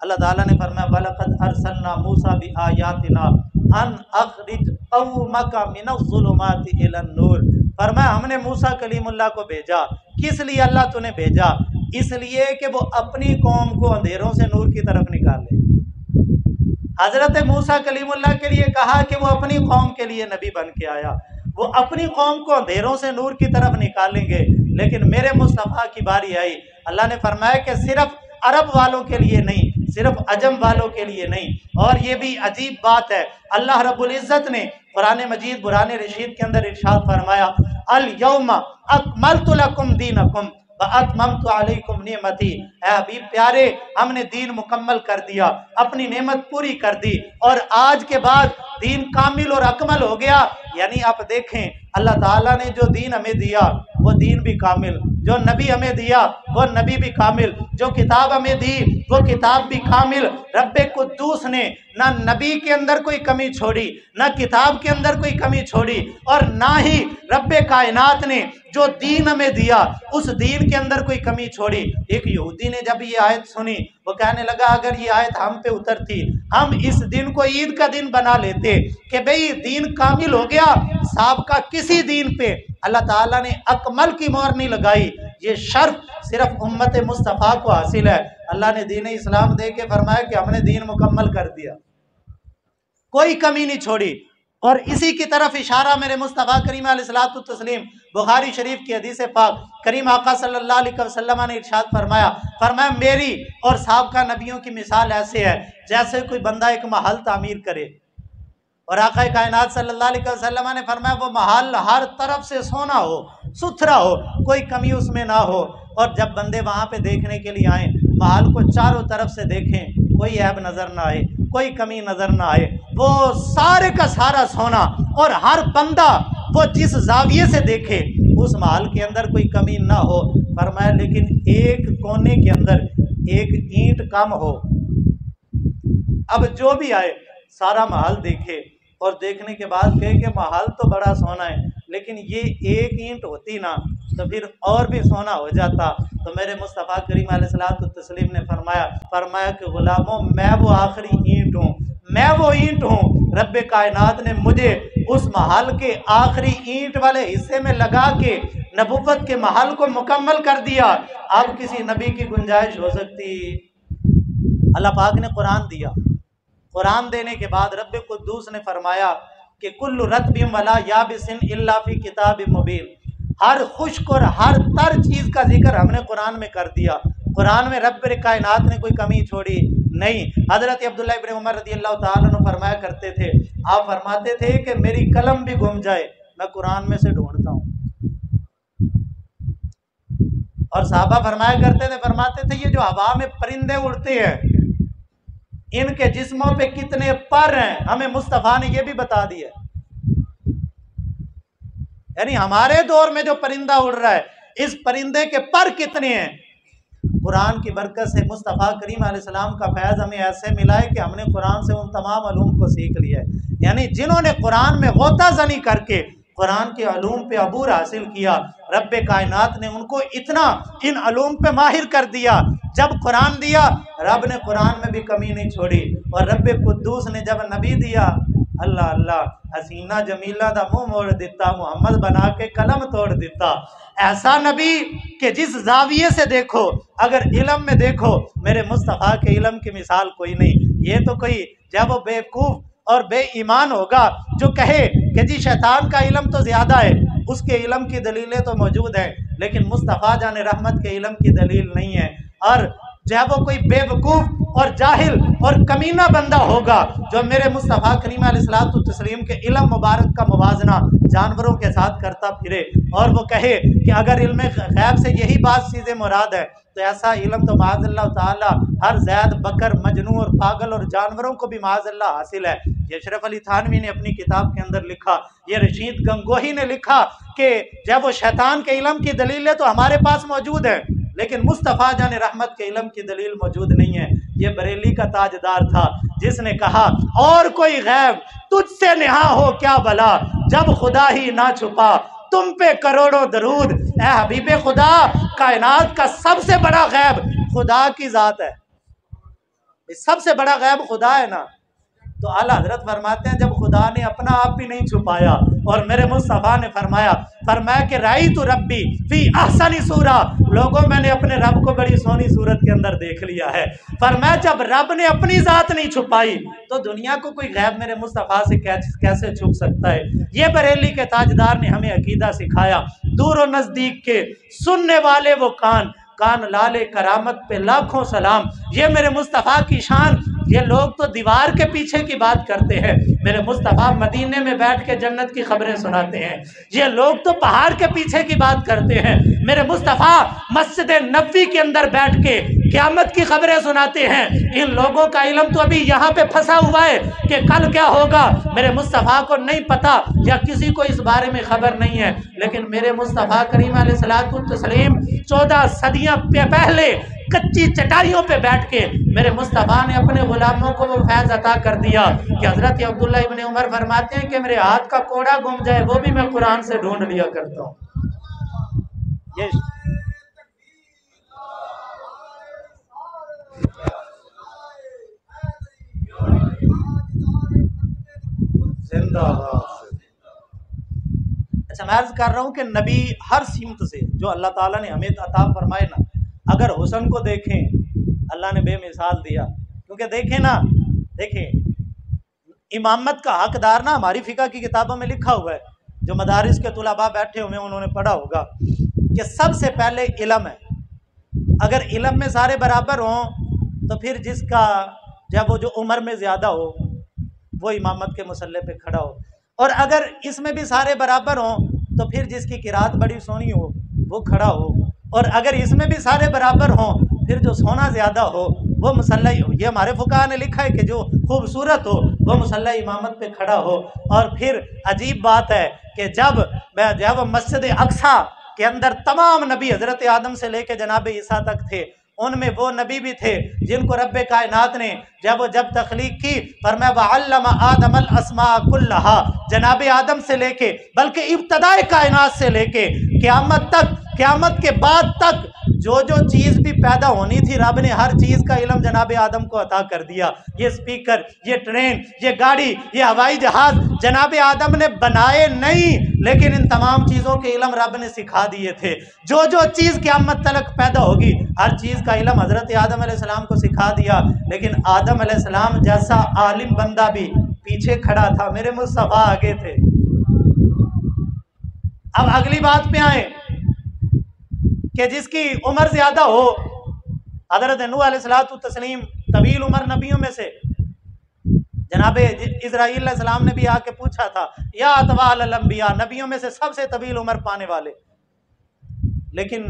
अल्लाह ताला ने फरमाया वलक़द अरसलना मूसा बिआयातिना अन अखरिज कौमका मिनज़्ज़ुलुमाति इलन-नूर। फरमाया हमने मूसा कलीमुल्लाह को भेजा, किस लिए अल्लाह तूने भेजा? इसलिए कि वो अपनी कौम को अंधेरों से नूर की तरफ निकाले। हज़रत मूसा कलीमुल्लाह के लिए कहा कि वो अपनी कौम के लिए नबी बन के आया, वो अपनी कौम को अंधेरों से नूर की तरफ निकालेंगे। लेकिन मेरे मुस्तफ़ा की बारी आई, अल्लाह ने फरमाया कि सिर्फ अरब वालों के लिए नहीं, सिर्फ अजम वालों के लिए नहीं। और ये भी अजीब बात है, अल्लाह रब्बुल इज़्ज़त ने कुरान मजीद कुरान रशीद के अंदर इरशाद फरमाया अल यौमा अकमलतु लकुम दीनकुम व अतममतु अलैकुम निअमती। ऐ हबीब प्यारे, हमने दीन मुकम्मल कर दिया, अपनी नेमत पूरी कर दी और आज के बाद दीन कामिल और अकमल हो गया। यानी आप देखें, अल्लाह ताला ने जो दीन हमें दिया वो दीन भी कामिल, जो नबी हमें दिया वो नबी भी कामिल, जो किताब हमें दी वो किताब भी कामिल। रब्बे कुद्दूस ने ना नबी के अंदर कोई कमी छोड़ी, ना किताब के अंदर कोई कमी छोड़ी, और ना ही रब्बे कायनात ने जो दीन हमें दिया उस दीन के अंदर कोई कमी छोड़ी। एक यहूदी ने जब ये आयत सुनी, वो कहने लगा अगर ये आयत हम पे उतरती, हम इस दिन को ईद का दिन बना लेते कि भाई दीन कामिल हो गया। साबका किसी दीन पे अल्लाह ताला ने अकमल की मोहर नहीं लगाई, ये शर्फ सिर्फ उम्मत मुस्तफ़ा को हासिल है। अल्लाह ने दीन इस्लाम दे के फरमाया कि हमने दीन मुकम्मल कर दिया, कोई कमी नहीं छोड़ी। और इसी की तरफ इशारा मेरे मुस्तफ़ा करीम अलैहिस्सलातु तस्लीम बुखारी शरीफ की हदीस पाक करीम आका सल्लल्लाहु अलैहि वसल्लम ने इरशाद फरमाया मेरी और साबका नबियों की मिसाल ऐसे है जैसे कोई बंदा एक महल तामीर करे और आका कायनात सल्लल्लाहु अलैहि वसल्लम ने फरमाया वो महल हर तरफ से सोना हो, सुथरा हो, कोई कमी उसमें ना हो। और जब बंदे वहाँ पे देखने के लिए आए, महल को चारों तरफ से देखें, कोई ऐब नज़र ना आए, कोई कमी नज़र ना आए, वो सारे का सारा सोना, और हर बंदा वो जिस जाविये से देखे उस महल के अंदर कोई कमी ना हो। फरमाया लेकिन एक कोने के अंदर एक ईंट कम हो। अब जो भी आए सारा महल देखे और देखने के बाद कहे कि महल तो बड़ा सोना है, लेकिन ये एक ईंट होती ना तो फिर और भी सोना हो जाता। तो मेरे मुस्तफ़ा करीम अलैहिस्सलातु तस्लीम ने फरमाया कि गुलामों, मैं वो आखिरी ईंट हूँ, मैं वो ईंट हूँ। रब्बे कायनात ने मुझे उस महल के आखिरी ईंट वाले हिस्से में लगा के नबुव्वत के महल को मुकम्मल कर दिया। अब किसी नबी की गुंजाइश हो सकती? अल्लाह पाक ने कुरान दिया, कुरान देने के बाद रब्बे कुद्दूस ने फरमाया कि कुल्लु रत्बिम वला याबिसिन इल्ला फी किताबिम मुबीन। हर खुश्क और हर तर चीज़ का जिक्र हमने कुरान में कर दिया। कुरान में रब्बे कायनात ने कोई कमी छोड़ी नहीं। हज़रत अब्दुल्लाह इब्न उमर रज़ियल्लाहु ताला अन्हु फरमाया करते थे, आप फरमाते थे कि मेरी कलम भी गुम जाए मैं कुरान में से ढूंढता हूँ। और साहबा फरमाया करते थे, फरमाते थे ये जो हवा में परिंदे उड़ते हैं इनके जिस्मों पे कितने पर हैं, हमें मुस्तफ़ा ने ये भी बता दिया। यानी हमारे दौर में जो परिंदा उड़ रहा है इस परिंदे के पर कितने हैं। कुरान की बरकत से मुस्तफ़ा करीम अलैहिस्सलाम का फैज़ हमें ऐसे मिला है कि हमने कुरान से उन तमाम अलूम को सीख लिया है। यानी जिन्होंने कुरान में गोता ज़नी करके कुरान के अलूम पे अबूर हासिल किया, रब्बे कायनात ने उनको इतना इन अलूम पे माहिर कर दिया। जब कुरान दिया रब ने कुरान में भी कमी नहीं छोड़ी, और रब्बे कुद्दूस ने जब नबी दिया, अल्लाह अल्लाह, हसीना जमीला दा मुंह मोड़ दिता, मुहम्मद बना के कलम तोड़ दिता। ऐसा नबी कि जिस जाविये से देखो, अगर इल्म में देखो मेरे मुस्तफ़ा के इल्म की मिसाल कोई नहीं। ये तो कोई जब वो बेवकूफ़ और बेईमान होगा जो कहे कि जी शैतान का इल्म तो ज़्यादा है, उसके इल्म की दलीलें तो मौजूद हैं, लेकिन मुस्तफ़ा जाने रहमत के इल्म की दलील नहीं है। और जब वो कोई बेवकूफ़ और जाहिल और कमीना बंदा होगा जो मेरे मुस्तफ़ा करीम अलैहिस्सलातु तस्लीम के इल्म मुबारक का मुवाजना जानवरों के साथ करता फिरे और वो कहे कि अगर इल्म गैब से यही बात सीधे मुराद है तो ऐसा इल्म तो माज़अल्लाह ताला हर ज़ैद, बकर, मजनू और पागल और जानवरों को भी माज़अल्लाह हासिल है। ये अशरफ अली थानवी ने अपनी किताब के अंदर लिखा, ये रशीद गंगोही ने लिखा कि जब वो शैतान के इल्म की दलीलें तो हमारे पास मौजूद है, लेकिन मुस्तफ़ा जाने रहमत के इल्म की दलील मौजूद नहीं है। ये बरेली का ताजदार था जिसने कहा और कोई गैब तुझसे नेहा हो क्या भला, जब खुदा ही ना छुपा तुम पे करोड़ों दरूद। ए हबीब खुदा, कायनात का सबसे बड़ा गैब खुदा की ज़ात है, सबसे बड़ा गैब खुदा है ना। तो आला हजरत फरमाते हैं, जब खुदा ने अपना आप भी नहीं छुपाया और मेरे मुस्तफा ने फरमाया कि राई तो रब्बी फी अहसनी सूरा, लोगों मैंने अपने रब को बड़ी सोनी सूरत के अंदर देख लिया है। फरमाया जब रब ने अपनी ज़ात नहीं छुपाई तो दुनिया को कोई गैब मेरे मुस्तफा से कैसे छुप सकता है। ये बरेली के ताजदार ने हमें अकीदा सिखाया। दूर और नज़दीक के सुनने वाले वो कान लाले करामत पे लाखों सलाम। ये मेरे मुस्तफ़ा की शान। ये लोग तो दीवार के पीछे की बात करते हैं, मेरे मुस्तफ़ा मदीने में बैठ के जन्नत की खबरें सुनाते हैं। ये लोग तो पहाड़ के पीछे की बात करते हैं, मेरे मुस्तफ़ा मस्जिद नबवी के अंदर बैठ के क़यामत की खबरें सुनाते हैं। इन लोगों का इल्म तो अभी यहाँ पे फंसा हुआ है कि कल क्या होगा मेरे मुस्तफ़ा को नहीं पता, या किसी को इस बारे में खबर नहीं है। लेकिन मेरे मुस्तफ़ा करीम अलैहिस्सलातु तस्लीम 14 सदियाँ पहले कच्ची चटाइयों पे बैठ के मेरे मुस्तफ़ा ने अपने गुलामों को वो फैज़ अता कर दिया कि हज़रत अब्दुल्ला इब्न उमर फरमाते हैं कि मेरे हाथ का कोड़ा गुम जाए वो भी मैं कुरान से ढूंढ लिया करता हूँ। ये अच्छा, मैं अर्ज कर रहा हूँ कि नबी हर सीमत से जो अल्लाह ताला ने हमें अता फरमाए ना, अगर हुस्न को देखें अल्लाह ने बेमिसाल दिया। क्योंकि देखें ना, देखें इमामत का हकदार ना हमारी फ़िक़ह की किताबों में लिखा हुआ है, जो मदारिस के तुलबा बैठे हुए उन्होंने पढ़ा होगा कि सबसे पहले इल्म है। अगर इल्म में सारे बराबर हों तो फिर जिसका जब वो जो उम्र में ज़्यादा हो वो इमामत के मुसल्ले पे खड़ा हो, और अगर इसमें भी सारे बराबर हों तो फिर जिसकी किरात बड़ी सोनी हो वो खड़ा हो, और अगर इसमें भी सारे बराबर हों फिर जो सोना ज़्यादा हो वो मुसल्ला, ये हमारे फुक़हा ने लिखा है कि जो खूबसूरत हो वो मुसल्ला इमामत पे खड़ा हो। और फिर अजीब बात है कि जब मस्जिद अक्सा के अंदर तमाम नबी हज़रत आदम से लेकर जनाब ईसा तक थे, उनमें वो नबी भी थे जिनको रब्बे कायनात ने जब तख्लीक की फरमाया वअल्लम आदमल अस्मा कुल्लहा, जनाब आदम से लेके बल्कि इब्तदाए कायनात से लेके क़यामत के बाद तक जो चीज़ भी पैदा होनी थी रब ने हर चीज़ का इल्म जनाब आदम को अता कर दिया। ये स्पीकर, ये ट्रेन, ये गाड़ी, ये हवाई जहाज़ जनाब आदम ने बनाए नहीं, लेकिन इन तमाम चीज़ों के इल्म रब ने सिखा दिए थे। जो चीज़ क़यामत तक पैदा होगी हर चीज़ का इल्म हज़रत आदम अलैहिस्सलाम को सिखा दिया। लेकिन आदम अलैहिस्सलाम जैसा आलिम बंदा भी पीछे खड़ा था, मेरे मुस्तफ़ा आगे थे। अब अगली बात पे आए कि जिसकी उम्र ज़्यादा हो, हज़रत नूह अलैहिस्सलातु तस्लीम तवील उम्र नबियों में से, जनाब इस्राईल अलैहिस्सलाम ने भी आके पूछा था या अतवाल अल-अंबिया, नबियों में से सबसे तवील उम्र पाने वाले, लेकिन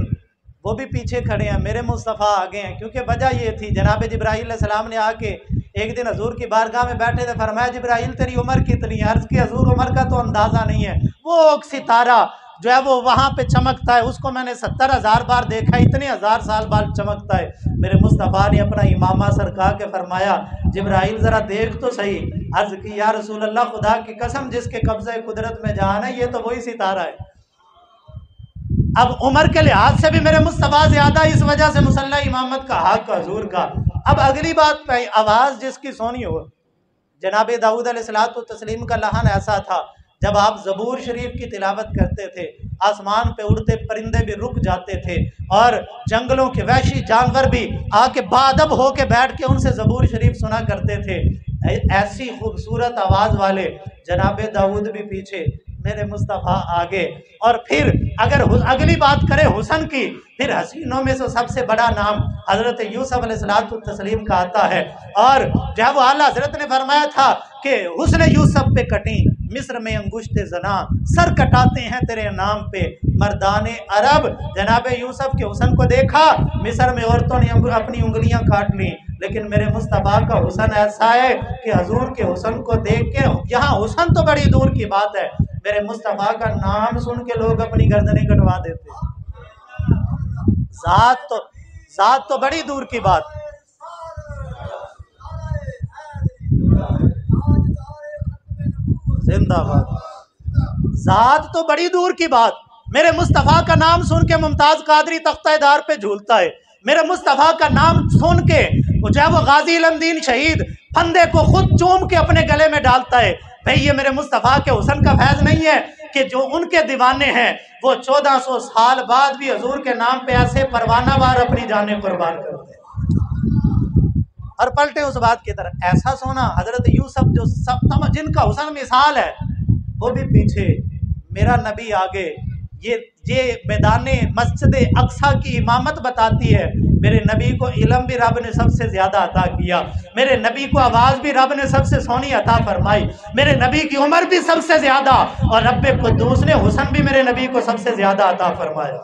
वो भी पीछे खड़े हैं, मेरे मुस्तफ़ा आगे हैं। क्योंकि वजह ये थी, जनाब जिब्राईल अलैहिस्सलाम ने आके एक दिन हजूर की बारगाह में बैठे थे, फरमाया जिब्राईल तेरी उम्र कितनी है? अर्ज़ की हजूर उम्र का तो अंदाज़ा नहीं है, वो सितारा जो है वो वहाँ पे चमकता है, उसको मैंने 70,000 बार देखा, इतने 1000 साल बाद चमकता है। मेरे मुस्तफ़ा ने अपना इमामा सरका के फरमाया जिब्राईल ज़रा देख तो सही। अर्ज़ की या रसूल अल्लाह, खुदा की कसम जिसके कब्ज़े कुदरत में जान है ये तो वही सितारा है। अब उम्र के लिहाज से भी मेरे मुस्तफ़ा ज़्यादा, इस वजह से मुसल्ला इमामत का हक हजूर का। अब अगली बात पे, आवाज़ जिसकी सोनी हो, जनाब दाऊद अलैहिस्सलातु तस्लीम का लहन ऐसा था, जब आप ज़बूर शरीफ की तिलावत करते थे आसमान पे उड़ते परिंदे भी रुक जाते थे और जंगलों के वहशी जानवर भी आके बादब होके बैठ के उनसे ज़बूर शरीफ सुना करते थे। ऐसी खूबसूरत आवाज़ वाले जनाब दाऊद भी पीछे, मेरे मुस्तफ़ा आगे। और फिर अगर अगली बात करें हुस्न की, फिर हसीनों में से सबसे बड़ा नाम हज़रत यूसुफ अलैहिस्सलातु तस्लीम का आता है। और जब आला हज़रत ने फरमाया था कि हुस्न यूसुफ पे कटी मिस्र में अंगुश्ते जना, सर कटाते हैं तेरे नाम पे मर्दाने अरब। जनाब यूसुफ के हुस्न को देखा, मिस्र में औरतों ने अपनी उंगलियां काट ली, लेकिन मेरे मुस्तफ़ा का हुस्न ऐसा है कि हजूर के हुस्न को देख के, यहाँ हुस्न तो बड़ी दूर की बात है, मेरे मुस्तफ़ा का नाम सुन के लोग अपनी गर्दनें कटवा देते। ज़ात तो बड़ी दूर की बात। जिंदाबाद। ذات तो बड़ी दूर की बात, मेरे मुस्तफ़ा का नाम सुन के मुमताज़ कादरी तख्ता दार पे झूलता है, मेरे मुस्तफ़ा का नाम सुन के जो वो गाजी इल्मदीन शहीद फंदे को खुद चूम के अपने गले में डालता है। भाई ये मेरे मुस्तफ़ा के हुस्न का फैज़ नहीं है कि जो उनके दीवाने हैं वो 1400 साल बाद भी हजूर के नाम पे ऐसे परवाना वार अपनी जानें कुर्बान करते हैं। और पलटे उस बात की तरफ, ऐसा सोना हजरत यूसुफ जो सब जिनका हुस्न मिसाल है वो भी पीछे, मेरा नबी आगे। ये मैदाने मस्जिद अक्सा की इमामत बताती है। मेरे नबी को इल्म भी रब ने सबसे ज़्यादा अता किया, मेरे नबी को आवाज़ भी रब ने सबसे सोनी अता फरमाई, मेरे नबी की उम्र भी सबसे ज़्यादा, और रब कुद्दूस ने हुस्न भी मेरे नबी को सबसे ज़्यादा अता फरमाया।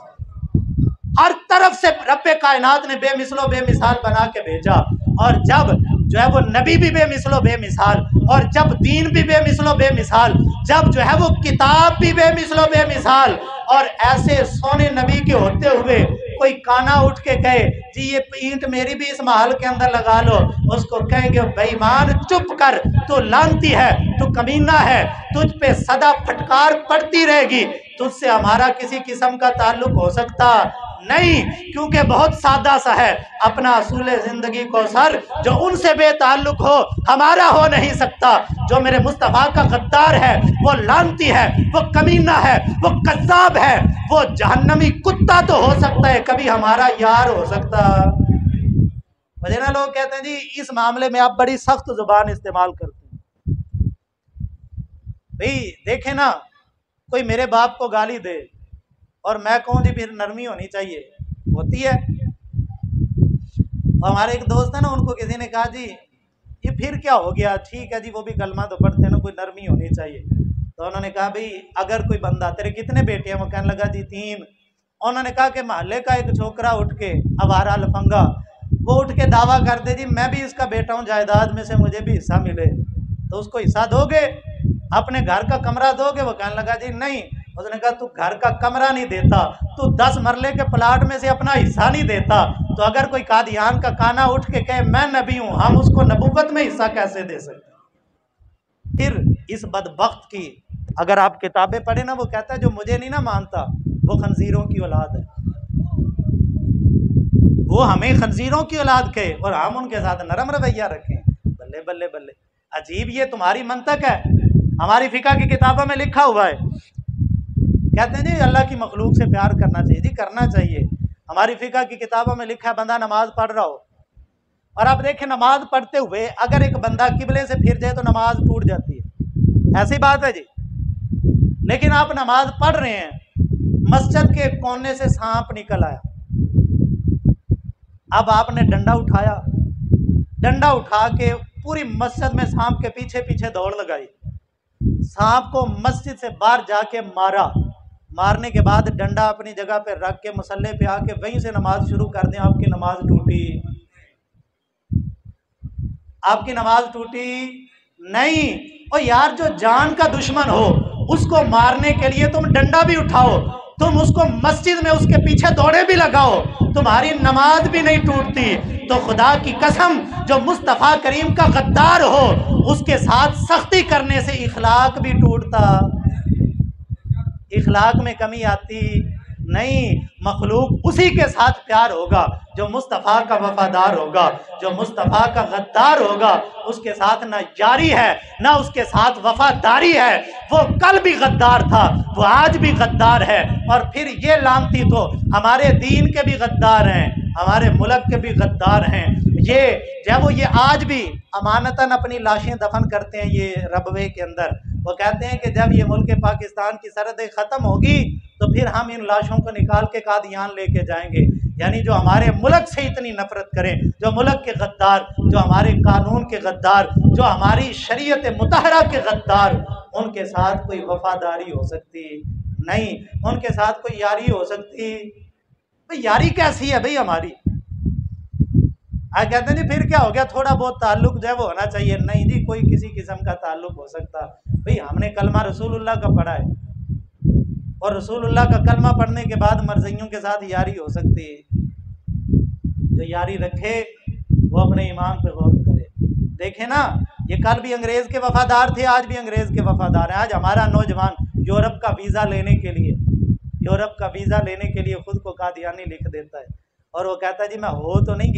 हर तरफ से रब कायनात ने बेमिसलो बेमिसाल बना के भेजा, और जब जो है वो नबी भी बेमिसलो बेमिसाल, और जब दीन भी बेमिसलो बेमिसाल, जब जो है वो किताब भी बेमिसलो बेमिसाल, और ऐसे सोने नबी के होते हुए कोई काना उठ के कहे जी ये ईंट मेरी भी इस महल के अंदर लगा लो, उसको कहेंगे बेईमान चुप कर, तू लानती है, तू कमीना है, तुझ पे सदा फटकार पड़ती रहेगी, तुझसे हमारा किसी किस्म का ताल्लुक हो सकता नहीं, क्योंकि बहुत सादा सा है अपना असूल जिंदगी को सर, जो उनसे बेताल्लुक हो हमारा हो नहीं सकता। जो मेरे मुस्तफ़ा का गद्दार है वो लानती है, वो कमीना है, वो कज़्ज़ाब है, वो जहन्नमी कुत्ता तो हो सकता है, कभी हमारा यार हो सकता। वजह ना लोग कहते हैं जी इस मामले में आप बड़ी सख्त जुबान इस्तेमाल करते हैं। भाई देखे ना, कोई मेरे बाप को गाली दे और मैं कहूँ जी फिर नरमी होनी चाहिए, होती है। और हमारे एक दोस्त है ना, उनको किसी ने कहा जी ये फिर क्या हो गया, ठीक है जी वो भी कलमा तो पढ़ते हैं ना, कोई नरमी होनी चाहिए। तो उन्होंने कहा भाई अगर कोई बंदा, तेरे कितने बेटे हैं? वो कहने लगा जी 3। उन्होंने कहा कि मोहल्ले का एक छोकरा उठ के, अवारा लफंगा, वो उठ के दावा कर दे जी मैं भी इसका बेटा हूँ, जायदाद में से मुझे भी हिस्सा मिले, तो उसको हिस्सा दोगे? अपने घर का कमरा दोगे? वो कहने लगा जी नहीं। उसने कहा तू घर का कमरा नहीं देता, तू 10 मरले के प्लाट में से अपना हिस्सा नहीं देता, तो अगर कोई कादियान का काना उठ के कहे मैं नबी हूं, हम उसको नबूवत में हिस्सा कैसे दे सकते? फिर इस बदबख्त की अगर आप किताबें पढ़े ना, वो कहता है जो मुझे नहीं ना मानता वो खंजीरों की औलाद है, वो हमें खंजीरों की औलाद कहे और हम उनके साथ नरम रवैया रखें। बल्ले बल्ले बल्ले, अजीब ये तुम्हारी मंतक है। हमारी फिका की किताबों में लिखा हुआ है, कहते हैं जी अल्लाह की मखलूक से प्यार करना चाहिए, जी करना चाहिए। हमारी फिका की किताबों में लिखा है बंदा नमाज पढ़ रहा हो, और आप देखें नमाज पढ़ते हुए अगर एक बंदा किबले से फिर जाए तो नमाज टूट जाती है, ऐसी बात है जी। लेकिन आप नमाज पढ़ रहे हैं, मस्जिद के कोने से सांप निकल आया, अब आपने डंडा उठाया, डंडा उठा के पूरी मस्जिद में सांप के पीछे पीछे दौड़ लगाई, सांप को मस्जिद से बाहर जाके मारा, मारने के बाद डंडा अपनी जगह पे रख के मुसल्ले पे आके वहीं से नमाज शुरू कर दें, आपकी नमाज टूटी? आपकी नमाज टूटी नहीं। और यार जो जान का दुश्मन हो उसको मारने के लिए तुम डंडा भी उठाओ, तुम उसको मस्जिद में उसके पीछे दौड़े भी लगाओ, तुम्हारी नमाज भी नहीं टूटती। तो खुदा की कसम जो मुस्तफ़ा करीम का गद्दार हो उसके साथ सख्ती करने से इखलाक भी टूटता, इखलाक में कमी आती नहीं। मखलूक उसी के साथ प्यार होगा जो मुस्तफ़ा का वफादार होगा, जो मुस्तफ़ा का गद्दार होगा उसके साथ ना यारी है ना उसके साथ वफादारी है। वो कल भी गद्दार था, वो आज भी गद्दार है, और फिर ये लानती तो हमारे दीन के भी गद्दार हैं, हमारे मुल्क के भी गद्दार हैं। ये जब वो ये आज भी अमानतन अपनी लाशें दफन करते हैं ये रबवे के अंदर, वो कहते हैं कि जब ये मुल्क पाकिस्तान की सरहदें ख़त्म होगी तो फिर हम इन लाशों को निकाल के कादियान लेके जाएंगे। यानी जो हमारे मुल्क से इतनी नफरत करें, जो मुल्क के गद्दार, जो हमारे कानून के गद्दार, जो हमारी शरीयत मुतहरा के गद्दार, उनके साथ कोई वफादारी हो सकती नहीं, उनके साथ कोई यारी हो सकती? भाई यारी कैसी है भाई हमारी? आज कहते हैं जी फिर क्या हो गया, थोड़ा बहुत ताल्लुक जो है वो होना चाहिए। नहीं जी, कोई किसी किस्म का ताल्लुक हो सकता। भाई हमने कलमा रसूलुल्लाह का पढ़ा है, और रसूलुल्लाह का कलमा पढ़ने के बाद मर्ज़ियों के साथ यारी हो सकती है। जो यारी रखे वो अपने ईमान पे गौर करे। देखे ना, ये कल भी अंग्रेज़ के वफादार थे, आज भी अंग्रेज़ के वफादार हैं। आज हमारा नौजवान यूरोप का वीज़ा लेने के लिए, यूरोप का वीज़ा लेने के लिए खुद को कादियानी लिख देता है और वो कहता है जी मैं हो तो नहीं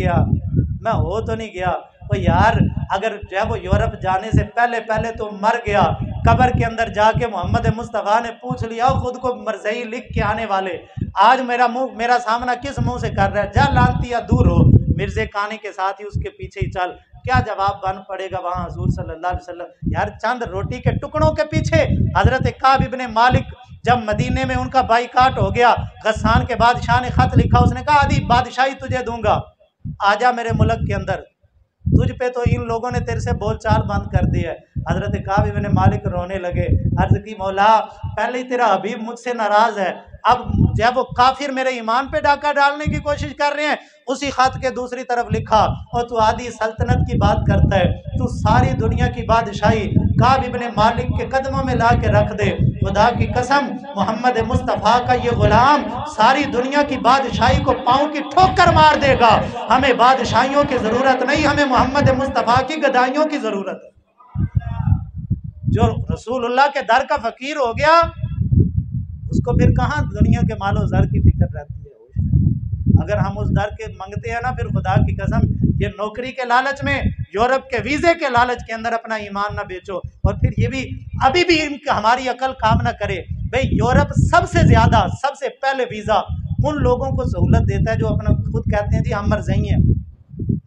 गया। तो यार अगर जब वो यूरोप जाने से पहले तो मर गया, कब्र के अंदर जाके मोहम्मद मुस्तफ़ा ने पूछ लिया खुद को मरज़ई लिख के आने वाले, आज मेरा सामना किस मुंह से कर रहा है, जा लानतिया दूर हो, मिर्ज़े कानी के साथ ही उसके पीछे ही चल। क्या जवाब बन पड़ेगा वहाँ हुज़ूर सल्लल्लाहु अलैहि वसल्लम। यार चंद रोटी के टुकड़ों के पीछे हज़रत काब इब्ने मालिक जब मदीने में उनका बाइकाट हो गया, गस्सान के बादशाह ने खत लिखा, उसने कहा आदि बादशाही तुझे दूंगा, आजा मेरे मुल्क के अंदर, तुझ पे तो इन लोगों ने तेरे से बोलचाल बंद कर दी है। हज़रत काब इब्ने मालिक रोने लगे, अर्ज़ की मौला पहले ही तेरा हबीब मुझसे नाराज़ है, अब जब वो काफिर मेरे ईमान पे डाका डालने की कोशिश कर रहे हैं। उसी खत के दूसरी तरफ लिखा और तू आदि सल्तनत की बात करता है, तू सारी दुनिया की बादशाही काब इब्ने मालिक के कदमों में ला के रख दे, खुदा की कसम मोहम्मद मुस्तफ़ा का ये गुलाम सारी दुनिया की बादशाही को पाँव की ठोकर मार देगा। हमें बादशाहियों की ज़रूरत नहीं, हमें मोहम्मद मुस्तफ़ा की गदाइयों की ज़रूरत है। जो रसूलुल्लाह के दर का फ़कीर हो गया उसको फिर कहाँ दुनिया के मालो ज़र की फिक्र रहती है। अगर हम उस दर के मंगते हैं ना, फिर खुदा की कसम ये नौकरी के लालच में, यूरोप के वीज़े के लालच के अंदर अपना ईमान ना बेचो। और फिर ये भी अभी भी हमारी अकल काम ना करे, भाई यूरोप सबसे ज़्यादा सबसे पहले वीज़ा उन लोगों को सहूलत देता है जो अपना खुद कहते हैं जी हम मरज़ई हैं,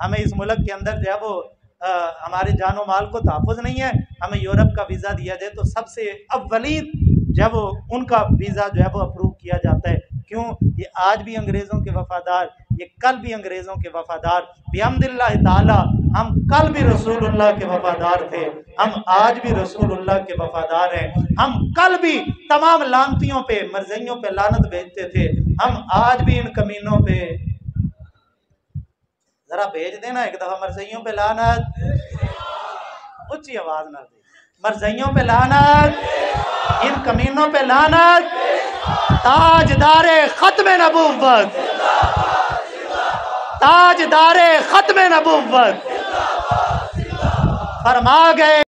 हमें इस मुल्क के अंदर जो है वो हमारे जानो माल को तहफ़्फ़ुज़ नहीं है, हमें यूरोप का वीज़ा दिया जाए तो सबसे अव्वलीन जब उनका वीज़ा जो है वो अप्रूव किया जाता है। क्यों? ये आज भी अंग्रेज़ों के वफ़ादार, ये कल भी अंग्रेज़ों के वफ़ादार, बिहम्दिल्लाह ताला हम कल भी रसूलुल्लाह के वफ़ादार थे, हम आज भी रसूलुल्लाह के वफ़ादार हैं। हम कल भी तमाम लानतियों पे मरज़इयों पे लानत भेजते थे, हम आज भी इन कमीनों पे ज़रा भेज देना एक दफ़ा मरज़इयों पे लानत, ऊँची आवाज़ ना दे, मरज़इयों पे लानत, इन कमीनों पे लानत। ताजदारे खत्मे नबुव्वत, ताजदारे खत्मे नबुव्वत फरमा गए।